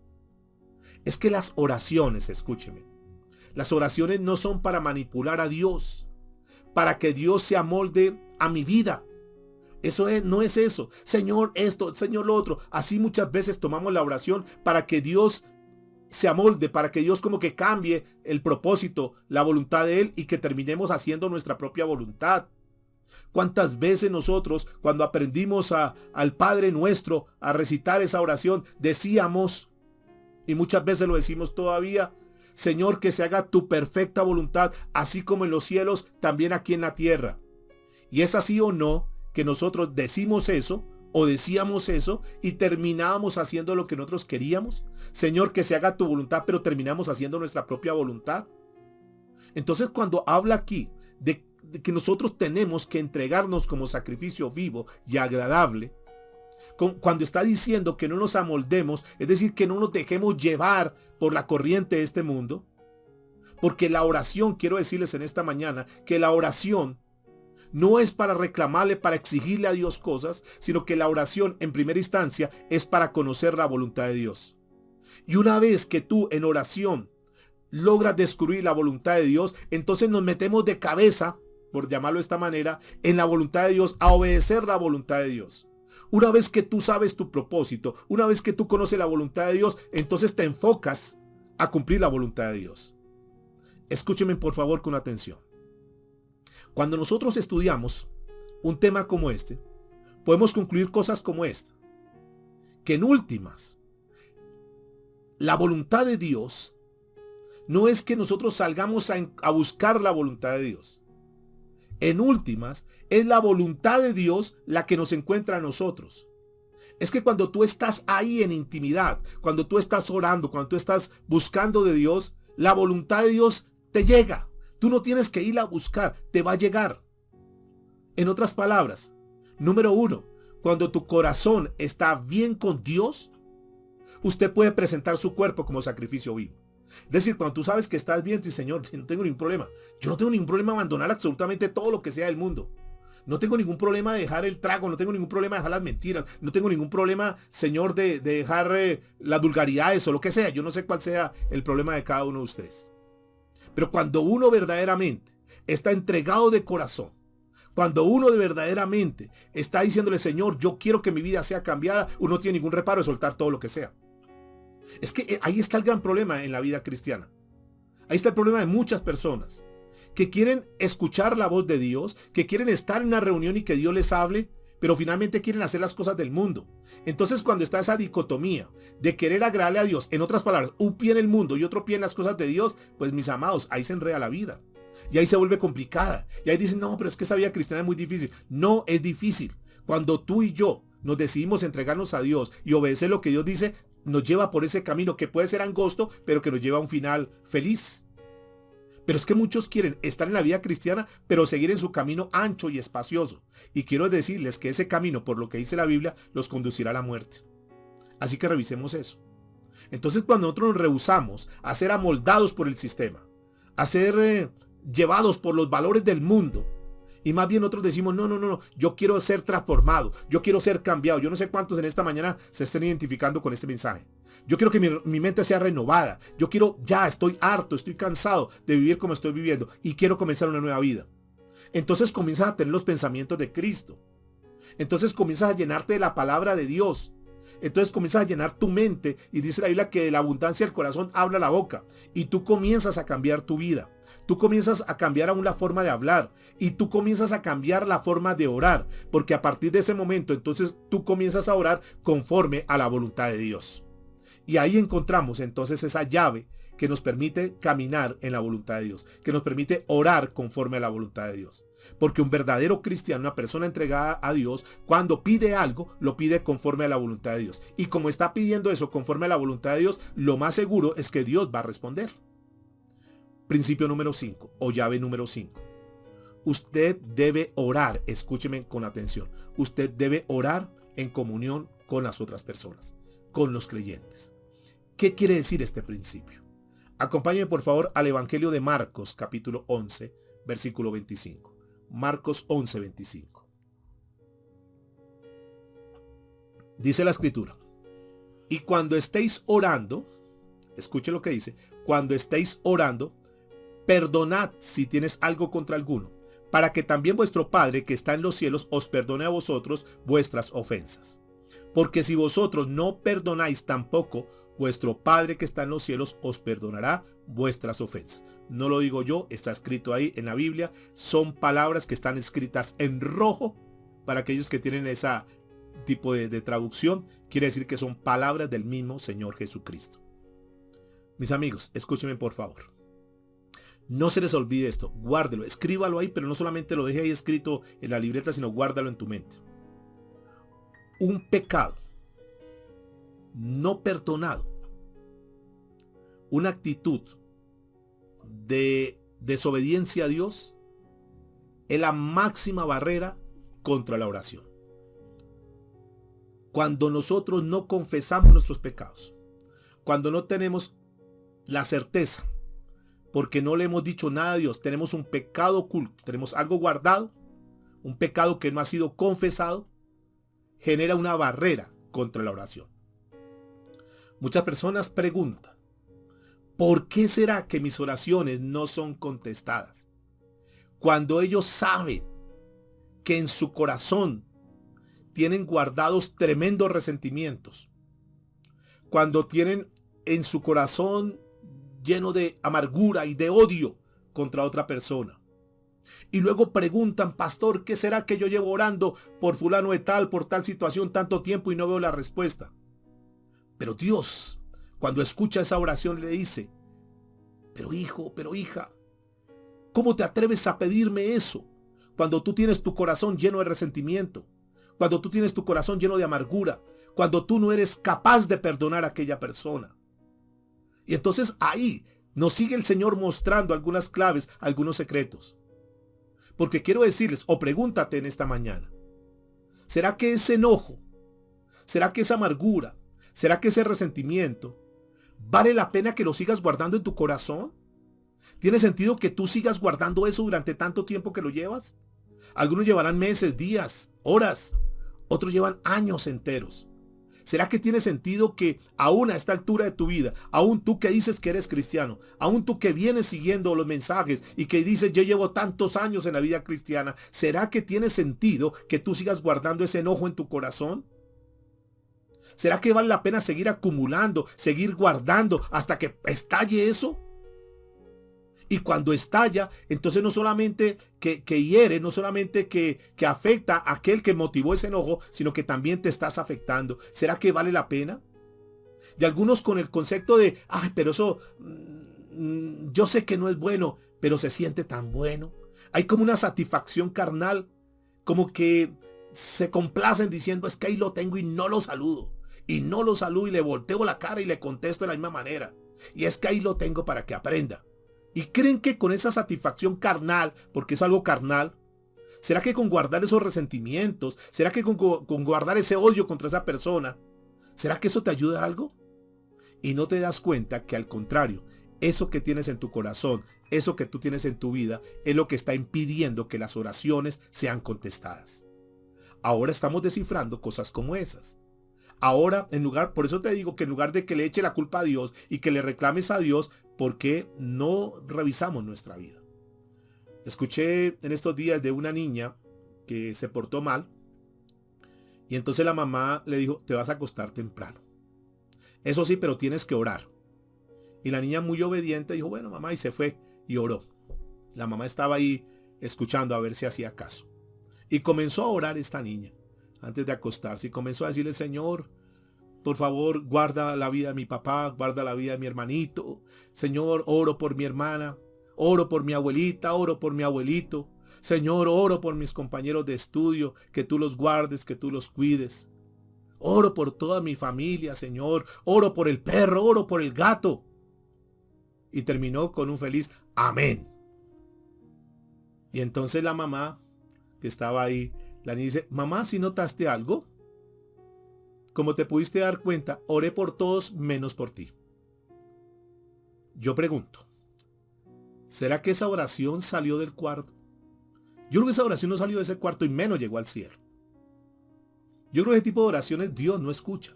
Es que las oraciones, escúcheme, las oraciones no son para manipular a Dios, para que Dios se amolde a mi vida. No es eso. Señor esto, Señor lo otro. Así muchas veces tomamos la oración para que Dios se amolde, para que Dios como que cambie el propósito, la voluntad de Él, y que terminemos haciendo nuestra propia voluntad. ¿Cuántas veces nosotros, cuando aprendimos al Padre Nuestro, a recitar esa oración, decíamos, y muchas veces lo decimos todavía: Señor, que se haga tu perfecta voluntad, así como en los cielos, también aquí en la tierra? ¿Y es así o no que nosotros decimos eso o decíamos eso y terminábamos haciendo lo que nosotros queríamos? Señor, que se haga tu voluntad, pero terminamos haciendo nuestra propia voluntad. Entonces, cuando habla aquí de que nosotros tenemos que entregarnos como sacrificio vivo y agradable, cuando está diciendo que no nos amoldemos, es decir, que no nos dejemos llevar por la corriente de este mundo, porque la oración, quiero decirles en esta mañana, que la oración no es para reclamarle, para exigirle a Dios cosas, sino que la oración en primera instancia es para conocer la voluntad de Dios. Y una vez que tú en oración logras descubrir la voluntad de Dios, entonces nos metemos de cabeza, por llamarlo de esta manera, en la voluntad de Dios, a obedecer la voluntad de Dios. Una vez que tú sabes tu propósito, una vez que tú conoces la voluntad de Dios, entonces te enfocas a cumplir la voluntad de Dios. Escúcheme por favor con atención. Cuando nosotros estudiamos un tema como este, podemos concluir cosas como esta: que en últimas, la voluntad de Dios no es que nosotros salgamos a buscar la voluntad de Dios. En últimas, es la voluntad de Dios la que nos encuentra a nosotros. Es que cuando tú estás ahí en intimidad, cuando tú estás orando, cuando tú estás buscando de Dios, la voluntad de Dios te llega. Tú no tienes que ir a buscar, te va a llegar. En otras palabras, número uno, cuando tu corazón está bien con Dios, usted puede presentar su cuerpo como sacrificio vivo. Es decir, cuando tú sabes que estás bien, tú dices: Señor, no tengo ningún problema. Yo no tengo ningún problema en abandonar absolutamente todo lo que sea del mundo. No tengo ningún problema de dejar el trago, no tengo ningún problema de dejar las mentiras, no tengo ningún problema, Señor, de dejar las vulgaridades o lo que sea. Yo no sé cuál sea el problema de cada uno de ustedes. Pero cuando uno verdaderamente está entregado de corazón, cuando uno verdaderamente está diciéndole: Señor, yo quiero que mi vida sea cambiada, uno no tiene ningún reparo de soltar todo lo que sea. Es que ahí está el gran problema en la vida cristiana. Ahí está el problema de muchas personas que quieren escuchar la voz de Dios, que quieren estar en una reunión y que Dios les hable, pero finalmente quieren hacer las cosas del mundo. Entonces, cuando está esa dicotomía de querer agradarle a Dios, en otras palabras, un pie en el mundo y otro pie en las cosas de Dios, pues mis amados, ahí se enreda la vida. Y ahí se vuelve complicada. Y ahí dicen: no, pero es que esa vida cristiana es muy difícil. No es difícil. Cuando tú y yo nos decidimos entregarnos a Dios y obedecer lo que Dios dice, nos lleva por ese camino que puede ser angosto, pero que nos lleva a un final feliz. Pero es que muchos quieren estar en la vida cristiana, pero seguir en su camino ancho y espacioso. Y quiero decirles que ese camino, por lo que dice la Biblia, los conducirá a la muerte. Así que revisemos eso. Entonces, cuando nosotros nos rehusamos a ser amoldados por el sistema, a ser llevados por los valores del mundo, y más bien nosotros decimos: no, yo quiero ser transformado, yo quiero ser cambiado. Yo no sé cuántos en esta mañana se estén identificando con este mensaje. Yo quiero que mi mente sea renovada. Yo quiero, estoy harto, estoy cansado de vivir como estoy viviendo y quiero comenzar una nueva vida. Entonces comienzas a tener los pensamientos de Cristo. Entonces comienzas a llenarte de la palabra de Dios. Entonces comienzas a llenar tu mente, y dice la Biblia que de la abundancia del corazón habla la boca, y tú comienzas a cambiar tu vida. Tú comienzas a cambiar aún la forma de hablar, y tú comienzas a cambiar la forma de orar, porque a partir de ese momento entonces tú comienzas a orar conforme a la voluntad de Dios. Y ahí encontramos entonces esa llave que nos permite caminar en la voluntad de Dios, que nos permite orar conforme a la voluntad de Dios. Porque un verdadero cristiano, una persona entregada a Dios, cuando pide algo, lo pide conforme a la voluntad de Dios. Y como está pidiendo eso conforme a la voluntad de Dios, lo más seguro es que Dios va a responder. Principio número 5 o llave número 5. Usted debe orar, escúcheme con atención, usted debe orar en comunión con las otras personas, con los creyentes. ¿Qué quiere decir este principio? Acompáñenme por favor al Evangelio de Marcos, capítulo 11, versículo 25. Marcos 11, 25. Dice la escritura, y cuando estéis orando, escuche lo que dice, cuando estéis orando, perdonad si tienes algo contra alguno, para que también vuestro Padre que está en los cielos os perdone a vosotros vuestras ofensas. Porque si vosotros no perdonáis tampoco, vuestro Padre que está en los cielos os perdonará vuestras ofensas. No lo digo yo, está escrito ahí en la Biblia. Son palabras que están escritas en rojo para aquellos que tienen ese tipo de traducción. Quiere decir que son palabras del mismo Señor Jesucristo. Mis amigos, escúchenme por favor. No se les olvide esto, guárdelo, escríbalo ahí, pero no solamente lo deje ahí escrito en la libreta, sino guárdalo en tu mente. Un pecado no perdonado, una actitud de desobediencia a Dios, es la máxima barrera contra la oración. Cuando nosotros no confesamos nuestros pecados, cuando no tenemos la certeza, porque no le hemos dicho nada a Dios, tenemos un pecado oculto, tenemos algo guardado, un pecado que no ha sido confesado, genera una barrera contra la oración. Muchas personas preguntan, ¿por qué será que mis oraciones no son contestadas? Cuando ellos saben que en su corazón tienen guardados tremendos resentimientos, cuando tienen en su corazón lleno de amargura y de odio contra otra persona. Y luego preguntan, pastor, ¿qué será que yo llevo orando por fulano de tal, por tal situación tanto tiempo y no veo la respuesta? Pero Dios, cuando escucha esa oración, le dice, pero hijo, pero hija, ¿cómo te atreves a pedirme eso? Cuando tú tienes tu corazón lleno de resentimiento, cuando tú tienes tu corazón lleno de amargura, cuando tú no eres capaz de perdonar a aquella persona. Y entonces ahí nos sigue el Señor mostrando algunas claves, algunos secretos. Porque quiero decirles, o pregúntate en esta mañana, ¿será que ese enojo, será que esa amargura, será que ese resentimiento, vale la pena que lo sigas guardando en tu corazón? ¿Tiene sentido que tú sigas guardando eso durante tanto tiempo que lo llevas? Algunos llevarán meses, días, horas, otros llevan años enteros. ¿Será que tiene sentido que aún a esta altura de tu vida, aún tú que dices que eres cristiano, aún tú que vienes siguiendo los mensajes y que dices yo llevo tantos años en la vida cristiana, ¿será que tiene sentido que tú sigas guardando ese enojo en tu corazón? ¿Será que vale la pena seguir acumulando, seguir guardando hasta que estalle eso? Y cuando estalla, entonces no solamente que hiere, no solamente que afecta a aquel que motivó ese enojo, sino que también te estás afectando. ¿Será que vale la pena? Y algunos con el concepto de, ay, pero eso, yo sé que no es bueno, pero se siente tan bueno. Hay como una satisfacción carnal, como que se complacen diciendo, es que ahí lo tengo y no lo saludo. Y no lo saludo y le volteo la cara y le contesto de la misma manera. Y es que ahí lo tengo para que aprenda. Y creen que con esa satisfacción carnal, porque es algo carnal, ¿será que con guardar esos resentimientos, será que con guardar ese odio contra esa persona, será que eso te ayuda a algo? Y no te das cuenta que al contrario, eso que tienes en tu corazón, eso que tú tienes en tu vida, es lo que está impidiendo que las oraciones sean contestadas. Ahora estamos descifrando cosas como esas. Ahora, por eso te digo que en lugar de que le eche la culpa a Dios y que le reclames a Dios, ¿por qué no revisamos nuestra vida? Escuché en estos días de una niña que se portó mal y entonces la mamá le dijo, te vas a acostar temprano. Eso sí, pero tienes que orar. Y la niña muy obediente dijo, bueno mamá, y se fue y oró. La mamá estaba ahí escuchando a ver si hacía caso. Y comenzó a orar esta niña antes de acostarse y comenzó a decirle, Señor, por favor, guarda la vida de mi papá, guarda la vida de mi hermanito. Señor, oro por mi hermana, oro por mi abuelita, oro por mi abuelito. Señor, oro por mis compañeros de estudio, que tú los guardes, que tú los cuides. Oro por toda mi familia, Señor. Oro por el perro, oro por el gato. Y terminó con un feliz amén. Y entonces la mamá, que estaba ahí, la niña dice, mamá, ¿si notaste algo? Como te pudiste dar cuenta, oré por todos menos por ti. Yo pregunto, ¿será que esa oración salió del cuarto? Yo creo que esa oración no salió de ese cuarto y menos llegó al cielo. Yo creo que ese tipo de oraciones Dios no escucha.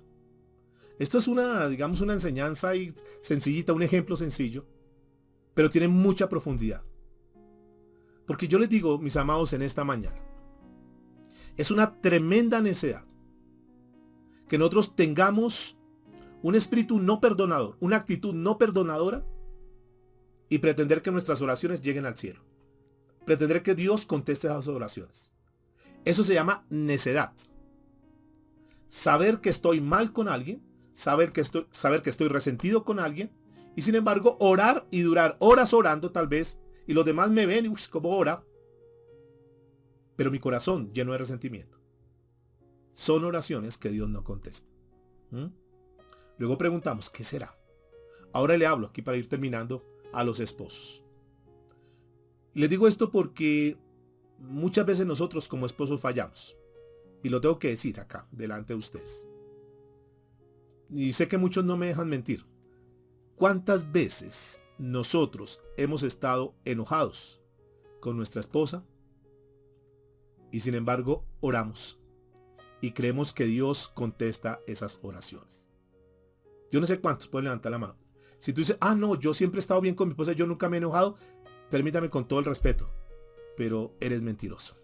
Esto es digamos, una enseñanza ahí sencillita, un ejemplo sencillo, pero tiene mucha profundidad. Porque yo les digo, mis amados, en esta mañana, es una tremenda necedad que nosotros tengamos un espíritu no perdonador, una actitud no perdonadora y pretender que nuestras oraciones lleguen al cielo. Pretender que Dios conteste esas oraciones. Eso se llama necedad. Saber que estoy mal con alguien, saber que estoy resentido con alguien, y sin embargo orar y durar horas orando tal vez, y los demás me ven y como ora, pero mi corazón lleno de resentimiento. Son oraciones que Dios no contesta. Luego preguntamos, ¿qué será? Ahora le hablo aquí para ir terminando a los esposos. Les digo esto porque muchas veces nosotros como esposos fallamos. Y lo tengo que decir acá, delante de ustedes. Y sé que muchos no me dejan mentir. ¿Cuántas veces nosotros hemos estado enojados con nuestra esposa y sin embargo oramos y creemos que Dios contesta esas oraciones? Yo no sé cuántos pueden levantar la mano. Si tú dices, no, yo siempre he estado bien con mi esposa, yo nunca me he enojado, permítame con todo el respeto, pero eres mentiroso.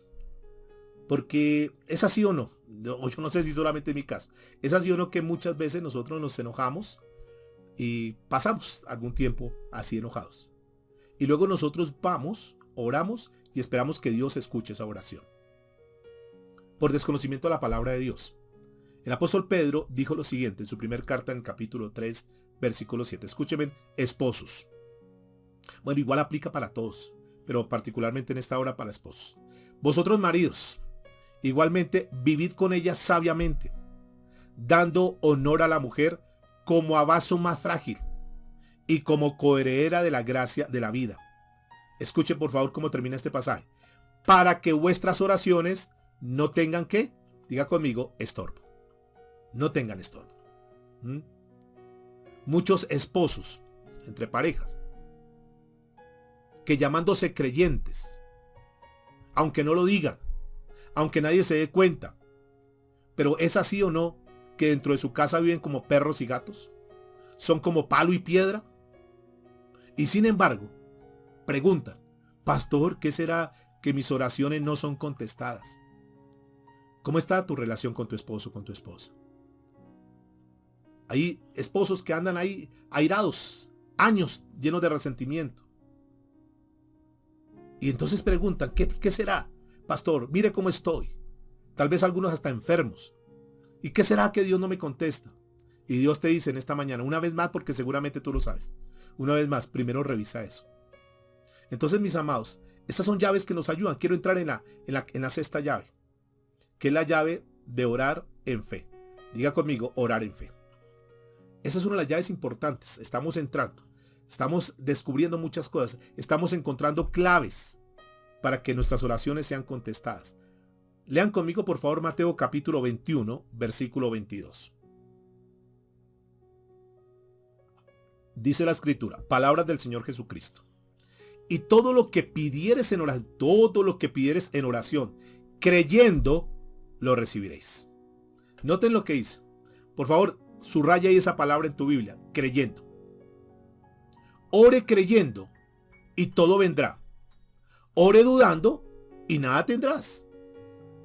Porque es así o no, yo no sé si solamente en mi caso, es así o no que muchas veces nosotros nos enojamos y pasamos algún tiempo así enojados. Y luego nosotros vamos, oramos y esperamos que Dios escuche esa oración. Por desconocimiento de la palabra de Dios. El apóstol Pedro dijo lo siguiente en su primer carta en el capítulo 3, versículo 7. Escúchenme, esposos. Bueno, igual aplica para todos, pero particularmente en esta hora para esposos. Vosotros maridos, igualmente vivid con ella sabiamente, dando honor a la mujer como a vaso más frágil y como coheredera de la gracia de la vida. Escuchen por favor cómo termina este pasaje. Para que vuestras oraciones no tengan ¿qué? Diga conmigo, estorbo. No tengan estorbo. Muchos esposos, entre parejas, que llamándose creyentes, aunque no lo digan, aunque nadie se dé cuenta, pero es así o no que dentro de su casa viven como perros y gatos, son como palo y piedra, y sin embargo preguntan, pastor, ¿qué será que mis oraciones no son contestadas? ¿Cómo está tu relación con tu esposo, con tu esposa? Hay esposos que andan ahí airados, años llenos de resentimiento. Y entonces preguntan, ¿qué será? Pastor, mire cómo estoy. Tal vez algunos hasta enfermos. ¿Y qué será que Dios no me contesta? Y Dios te dice en esta mañana, una vez más, porque seguramente tú lo sabes. Una vez más, primero revisa eso. Entonces, mis amados, estas son llaves que nos ayudan. Quiero entrar en la sexta llave, que es la llave de orar en fe. Diga conmigo, orar en fe. Esa es una de las llaves importantes. Estamos entrando. Estamos descubriendo muchas cosas. Estamos encontrando claves para que nuestras oraciones sean contestadas. Lean conmigo, por favor, Mateo capítulo 21, versículo 22. Dice la escritura, palabras del Señor Jesucristo. Y todo lo que pidieres en oración, creyendo, lo recibiréis. Noten lo que dice. Por favor, subraya ahí esa palabra en tu Biblia, creyendo. Ore creyendo y todo vendrá. Ore dudando y nada tendrás.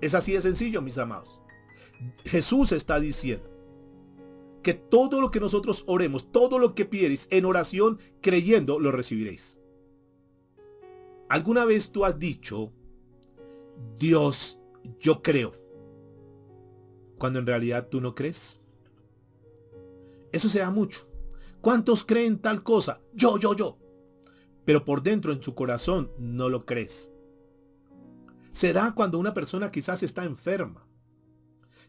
Es así de sencillo, mis amados. Jesús está diciendo que todo lo que nosotros oremos, todo lo que pidierais en oración, creyendo, lo recibiréis. ¿Alguna vez tú has dicho, Dios, yo creo, cuando en realidad tú no crees? Eso se da mucho. ¿Cuántos creen tal cosa? Yo. Pero por dentro, en su corazón, no lo crees. Se da cuando una persona quizás está enferma.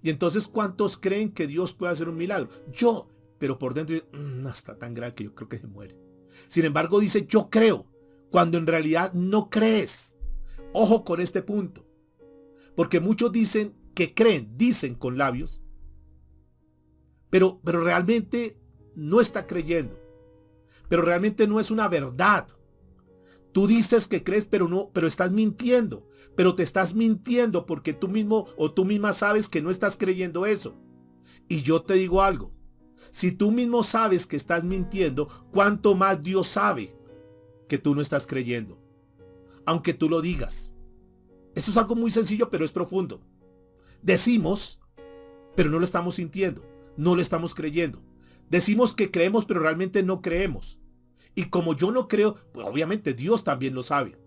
Y entonces, ¿cuántos creen que Dios puede hacer un milagro? Yo. Pero por dentro, no está tan grave que yo creo que se muere. Sin embargo, dice, yo creo, cuando en realidad no crees. Ojo con este punto. Porque muchos dicen que creen, dicen con labios, pero realmente no está creyendo. Pero realmente no es una verdad. Tú dices que crees, pero no, pero estás mintiendo. Pero te estás mintiendo porque tú mismo o tú misma sabes que no estás creyendo eso. Y yo te digo algo. Si tú mismo sabes que estás mintiendo, ¿cuánto más Dios sabe que tú no estás creyendo? Aunque tú lo digas. Esto es algo muy sencillo, pero es profundo. Decimos, pero no lo estamos sintiendo. No lo estamos creyendo. Decimos que creemos, pero realmente no creemos. Y como yo no creo, pues obviamente Dios también lo sabe.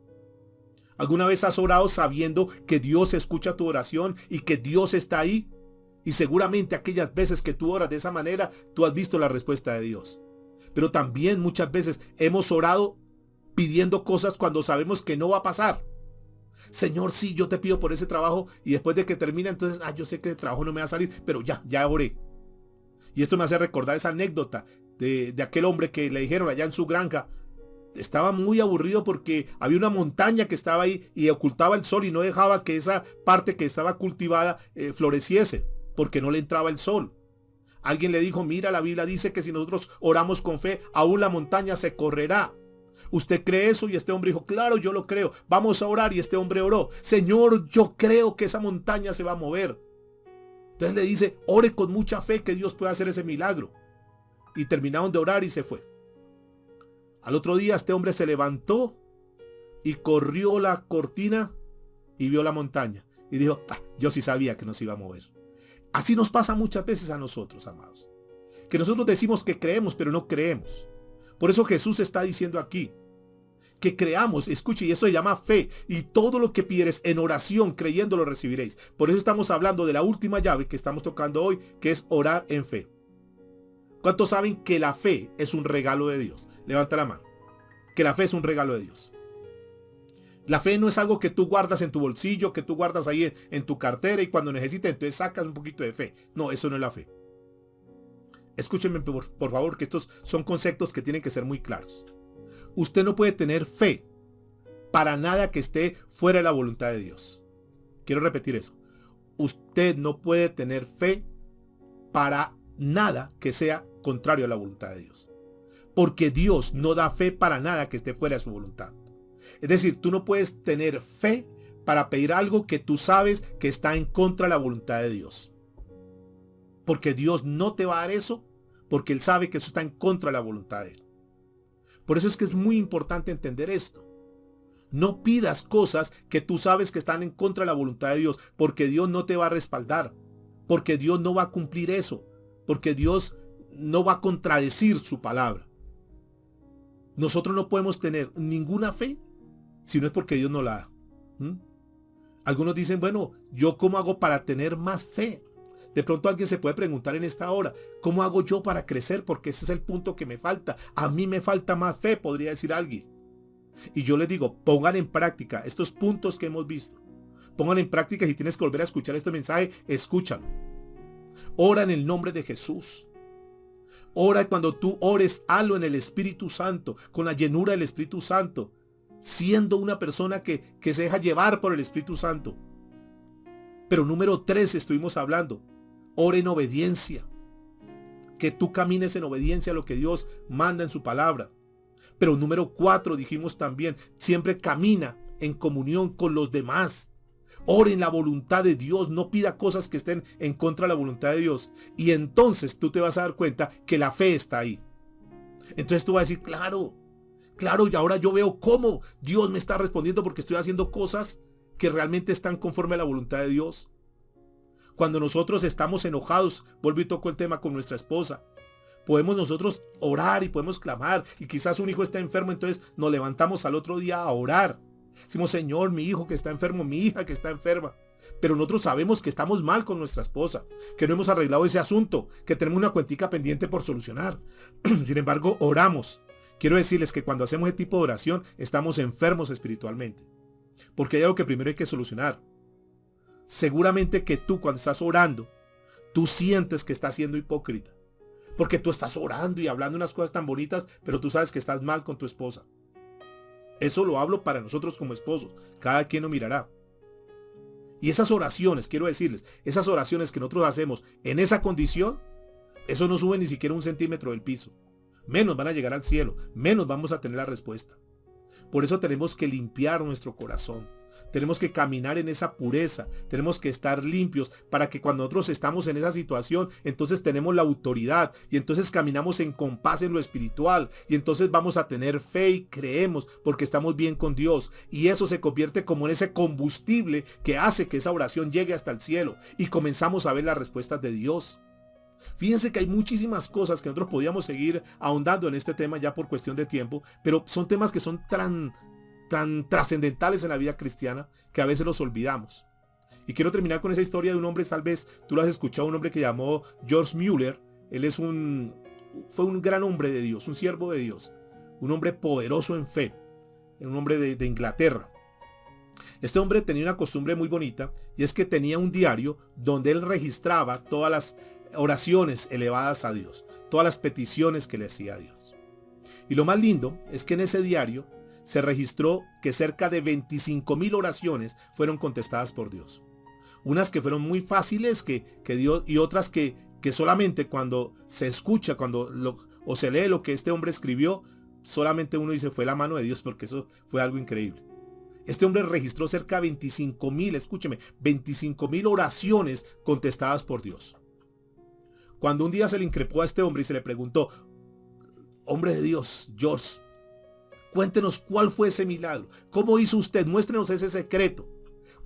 ¿Alguna vez has orado sabiendo que Dios escucha tu oración y que Dios está ahí? Y seguramente aquellas veces que tú oras de esa manera, tú has visto la respuesta de Dios. Pero también muchas veces hemos orado pidiendo cosas cuando sabemos que no va a pasar. Señor, sí, yo te pido por ese trabajo y después de que termina, entonces, yo sé que el trabajo no me va a salir, pero ya oré. Y esto me hace recordar esa anécdota de aquel hombre que le dijeron allá en su granja. Estaba muy aburrido porque había una montaña que estaba ahí y ocultaba el sol y no dejaba que esa parte que estaba cultivada floreciese porque no le entraba el sol. Alguien le dijo, mira, la Biblia dice que si nosotros oramos con fe, aún la montaña se correrá. ¿Usted cree eso? Y este hombre dijo, claro, yo lo creo. Vamos a orar. Y este hombre oró, Señor, yo creo que esa montaña se va a mover. Entonces le dice, ore con mucha fe que Dios pueda hacer ese milagro. Y terminaron de orar y se fue. Al otro día este hombre se levantó y corrió la cortina y vio la montaña. Y dijo, yo sí sabía que no se iba a mover. Así nos pasa muchas veces a nosotros, amados. Que nosotros decimos que creemos, pero no creemos. Por eso Jesús está diciendo aquí, que creamos, escuche, y eso se llama fe. Y todo lo que pidieres en oración, creyendo, lo recibiréis. Por eso estamos hablando de la última llave que estamos tocando hoy, que es orar en fe. ¿Cuántos saben que la fe es un regalo de Dios? Levanta la mano. Que la fe es un regalo de Dios. La fe no es algo que tú guardas en tu bolsillo, que tú guardas ahí en tu cartera y cuando necesites entonces sacas un poquito de fe. No, eso no es la fe. Escúchenme por favor, que estos son conceptos que tienen que ser muy claros. Usted no puede tener fe para nada que esté fuera de la voluntad de Dios. Quiero repetir eso. Usted no puede tener fe para nada que sea contrario a la voluntad de Dios. Porque Dios no da fe para nada que esté fuera de su voluntad. Es decir, tú no puedes tener fe para pedir algo que tú sabes que está en contra de la voluntad de Dios. Porque Dios no te va a dar eso, porque Él sabe que eso está en contra de la voluntad de Él. Por eso es que es muy importante entender esto. No pidas cosas que tú sabes que están en contra de la voluntad de Dios, porque Dios no te va a respaldar, porque Dios no va a cumplir eso, porque Dios no va a contradecir su palabra. Nosotros no podemos tener ninguna fe si no es porque Dios no la da. Algunos dicen, bueno, ¿yo cómo hago para tener más fe? De pronto alguien se puede preguntar en esta hora, ¿cómo hago yo para crecer? Porque ese es el punto que me falta. A mí me falta más fe, podría decir alguien. Y yo les digo, pongan en práctica estos puntos que hemos visto. Pongan en práctica, si tienes que volver a escuchar este mensaje, escúchalo. Ora en el nombre de Jesús. Ora, cuando tú ores, hazlo en el Espíritu Santo, con la llenura del Espíritu Santo, siendo una persona que se deja llevar por el Espíritu Santo. Pero número 3 estuvimos hablando. Ora en obediencia. Que tú camines en obediencia a lo que Dios manda en su palabra. Pero número 4 dijimos también, siempre camina en comunión con los demás. Ore en la voluntad de Dios, no pida cosas que estén en contra de la voluntad de Dios. Y entonces tú te vas a dar cuenta que la fe está ahí. Entonces tú vas a decir, claro, y ahora yo veo cómo Dios me está respondiendo porque estoy haciendo cosas que realmente están conforme a la voluntad de Dios. Cuando nosotros estamos enojados, vuelvo y toco el tema con nuestra esposa, podemos nosotros orar y podemos clamar, y quizás un hijo está enfermo, entonces nos levantamos al otro día a orar. Decimos, Señor, mi hijo que está enfermo, mi hija que está enferma. Pero nosotros sabemos que estamos mal con nuestra esposa, que no hemos arreglado ese asunto, que tenemos una cuentica pendiente por solucionar. Sin embargo, oramos. Quiero decirles que cuando hacemos ese tipo de oración, estamos enfermos espiritualmente. Porque hay algo que primero hay que solucionar. Seguramente que tú cuando estás orando, tú sientes que estás siendo hipócrita. Porque tú estás orando y hablando unas cosas tan bonitas, pero tú sabes que estás mal con tu esposa. Eso lo hablo para nosotros como esposos. Cada quien lo mirará. Y esas oraciones, quiero decirles, esas oraciones que nosotros hacemos en esa condición, eso no sube ni siquiera un centímetro del piso. Menos van a llegar al cielo, menos vamos a tener la respuesta. Por eso tenemos que limpiar nuestro corazón. Tenemos que caminar en esa pureza. Tenemos que estar limpios para que cuando nosotros estamos en esa situación, entonces tenemos la autoridad y entonces caminamos en compás en lo espiritual y entonces vamos a tener fe y creemos porque estamos bien con Dios. Y eso se convierte como en ese combustible que hace que esa oración llegue hasta el cielo y comenzamos a ver las respuestas de Dios. Fíjense que hay muchísimas cosas que nosotros podíamos seguir ahondando en este tema ya por cuestión de tiempo, pero son temas que son tan trascendentales en la vida cristiana que a veces los olvidamos. Y quiero terminar con esa historia de un hombre, tal vez tú lo has escuchado, un hombre que llamó George Mueller. Él fue un gran hombre de Dios, un siervo de Dios, un hombre poderoso en fe, un hombre de Inglaterra. Este hombre tenía una costumbre muy bonita y es que tenía un diario donde él registraba todas las oraciones elevadas a Dios, todas las peticiones que le hacía a Dios. Y lo más lindo es que en ese diario se registró que cerca de 25,000 oraciones fueron contestadas por Dios. Unas que fueron muy fáciles que Dios, y otras que solamente cuando se escucha, o se lee lo que este hombre escribió, solamente uno dice fue la mano de Dios, porque eso fue algo increíble. Este hombre registró cerca de 25,000, escúcheme, 25,000 oraciones contestadas por Dios. Cuando un día se le increpó a este hombre y se le preguntó: hombre de Dios, George, cuéntenos cuál fue ese milagro. ¿Cómo hizo usted? Muéstrenos ese secreto.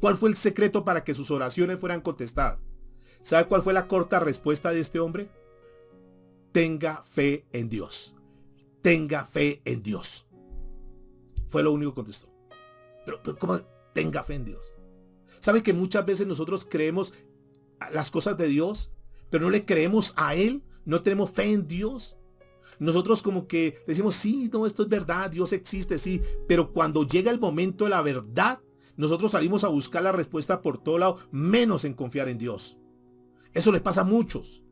¿Cuál fue el secreto para que sus oraciones fueran contestadas? ¿Sabe cuál fue la corta respuesta de este hombre? Tenga fe en Dios. Tenga fe en Dios. Fue lo único que contestó. Pero ¿cómo? Tenga fe en Dios. ¿Sabe que muchas veces nosotros creemos las cosas de Dios, pero no le creemos a Él? No tenemos fe en Dios. Nosotros como que decimos, sí, no, esto es verdad, Dios existe, sí. Pero cuando llega el momento de la verdad, nosotros salimos a buscar la respuesta por todo lado, menos en confiar en Dios. Eso le pasa a muchos.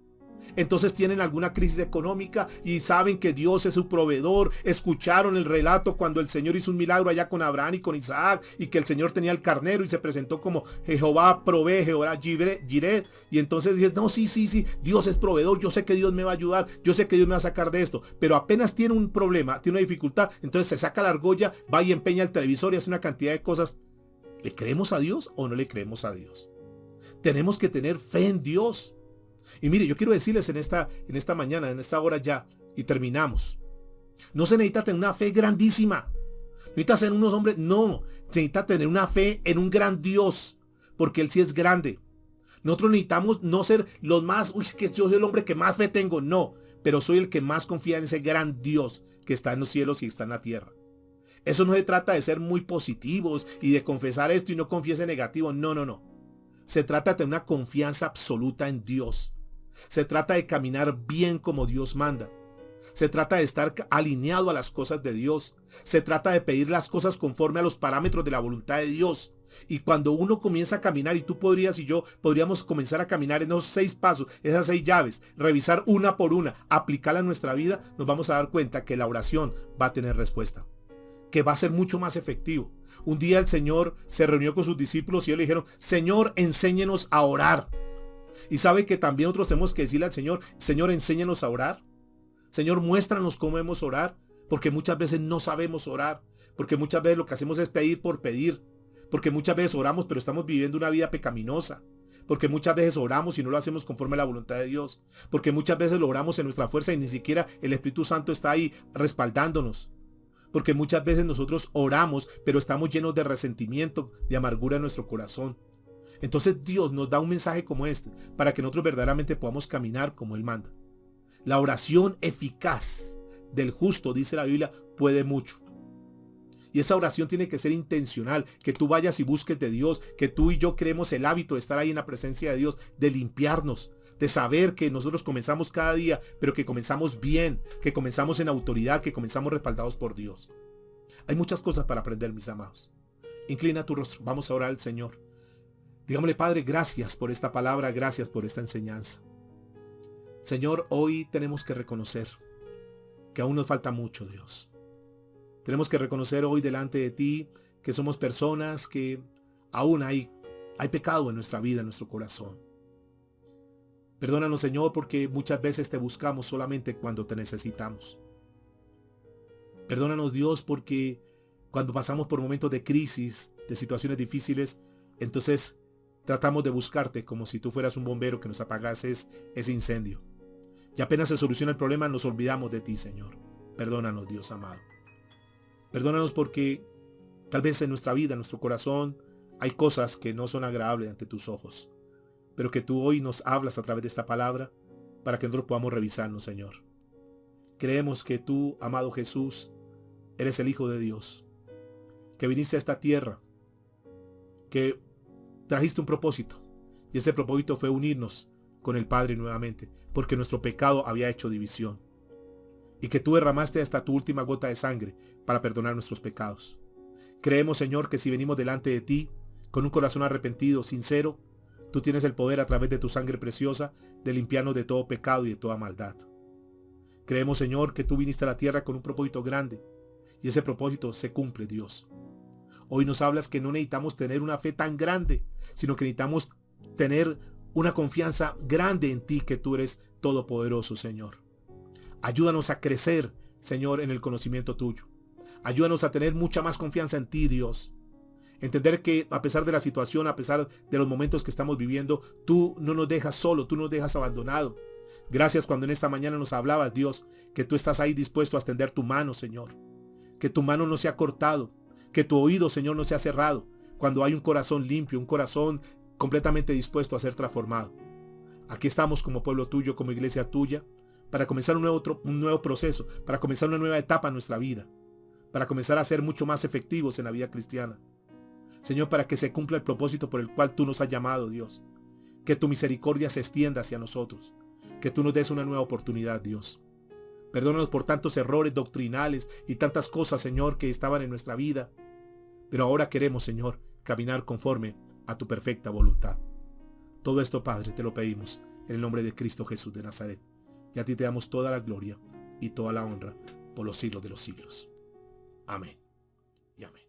Entonces tienen alguna crisis económica y saben que Dios es su proveedor. Escucharon el relato cuando el Señor hizo un milagro allá con Abraham y con Isaac, y que el Señor tenía el carnero y se presentó como Jehová provee, Jehová Jireh. Y entonces dices, no, sí, Dios es proveedor, yo sé que Dios me va a ayudar, yo sé que Dios me va a sacar de esto. Pero apenas tiene un problema, tiene una dificultad, entonces se saca la argolla, va y empeña el televisor y hace una cantidad de cosas. ¿Le creemos a Dios o no le creemos a Dios? Tenemos que tener fe en Dios. Y mire, yo quiero decirles en esta mañana, en esta hora ya, y terminamos. No se necesita tener una fe grandísima. No necesita ser unos hombres, no. Se necesita tener una fe en un gran Dios, porque Él sí es grande. Nosotros necesitamos no ser los más, que yo soy el hombre que más fe tengo, no. Pero soy el que más confía en ese gran Dios que está en los cielos y está en la tierra. Eso no se trata de ser muy positivos y de confesar esto y no confiese negativo, no. Se trata de tener una confianza absoluta en Dios. Se trata de caminar bien como Dios manda. Se trata de estar alineado a las cosas de Dios. Se trata de pedir las cosas conforme a los parámetros de la voluntad de Dios. Y cuando uno comienza a caminar, y tú podrías y yo podríamos comenzar a caminar en esos 6 pasos, esas 6 llaves, revisar una por una, aplicarla en nuestra vida, nos vamos a dar cuenta que la oración va a tener respuesta, que va a ser mucho más efectivo. Un día el Señor se reunió con sus discípulos y ellos le dijeron: Señor, enséñenos a orar. Y sabe que también nosotros tenemos que decirle al Señor: Señor, enséñanos a orar. Señor, muéstranos cómo debemos orar, porque muchas veces no sabemos orar, porque muchas veces lo que hacemos es pedir por pedir, porque muchas veces oramos pero estamos viviendo una vida pecaminosa, porque muchas veces oramos y no lo hacemos conforme a la voluntad de Dios, porque muchas veces lo oramos en nuestra fuerza y ni siquiera el Espíritu Santo está ahí respaldándonos, porque muchas veces nosotros oramos pero estamos llenos de resentimiento, de amargura en nuestro corazón. Entonces Dios nos da un mensaje como este para que nosotros verdaderamente podamos caminar como Él manda. La oración eficaz del justo, dice la Biblia, puede mucho. Y esa oración tiene que ser intencional, que tú vayas y busques de Dios, que tú y yo creemos el hábito de estar ahí en la presencia de Dios, de limpiarnos, de saber que nosotros comenzamos cada día, pero que comenzamos bien, que comenzamos en autoridad, que comenzamos respaldados por Dios. Hay muchas cosas para aprender, mis amados. Inclina tu rostro, vamos a orar al Señor. Digámosle: Padre, gracias por esta palabra, gracias por esta enseñanza. Señor, hoy tenemos que reconocer que aún nos falta mucho, Dios. Tenemos que reconocer hoy delante de ti que somos personas que aún hay pecado en nuestra vida, en nuestro corazón. Perdónanos, Señor, porque muchas veces te buscamos solamente cuando te necesitamos. Perdónanos, Dios, porque Cuando pasamos por momentos de crisis, de situaciones difíciles, entonces tratamos de buscarte como si tú fueras un bombero que nos apagases ese incendio. Y apenas se soluciona el problema, nos olvidamos de ti, Señor. Perdónanos, Dios amado. Perdónanos porque tal vez en nuestra vida, en nuestro corazón, hay cosas que no son agradables ante tus ojos, pero que tú hoy nos hablas a través de esta palabra para que nosotros podamos revisarnos, Señor. Creemos que tú, amado Jesús, eres el Hijo de Dios, que viniste a esta tierra, que trajiste un propósito, y ese propósito fue unirnos con el Padre nuevamente, porque nuestro pecado había hecho división, y que tú derramaste hasta tu última gota de sangre para perdonar nuestros pecados. Creemos, Señor, que si venimos delante de ti con un corazón arrepentido, sincero, tú tienes el poder a través de tu sangre preciosa de limpiarnos de todo pecado y de toda maldad. Creemos, Señor, que tú viniste a la tierra con un propósito grande, y ese propósito se cumple, Dios. Hoy nos hablas que no necesitamos tener una fe tan grande, sino que necesitamos tener una confianza grande en ti, que tú eres todopoderoso, Señor. Ayúdanos a crecer, Señor, en el conocimiento tuyo. Ayúdanos a tener mucha más confianza en ti, Dios. Entender que a pesar de la situación, a pesar de los momentos que estamos viviendo, tú no nos dejas solo, tú no nos dejas abandonado. Gracias cuando en esta mañana nos hablabas, Dios, que tú estás ahí dispuesto a extender tu mano, Señor. Que tu mano no se ha cortado, que tu oído, Señor, no se ha cerrado, cuando hay un corazón limpio, un corazón completamente dispuesto a ser transformado. Aquí estamos como pueblo tuyo, como iglesia tuya, para comenzar un nuevo proceso, para comenzar una nueva etapa en nuestra vida, para comenzar a ser mucho más efectivos en la vida cristiana. Señor, para que se cumpla el propósito por el cual tú nos has llamado, Dios. Que tu misericordia se extienda hacia nosotros, que tú nos des una nueva oportunidad, Dios. Perdónanos por tantos errores doctrinales y tantas cosas, Señor, que estaban en nuestra vida. Pero ahora queremos, Señor, caminar conforme a tu perfecta voluntad. Todo esto, Padre, te lo pedimos en el nombre de Cristo Jesús de Nazaret. Y a ti te damos toda la gloria y toda la honra por los siglos de los siglos. Amén y amén.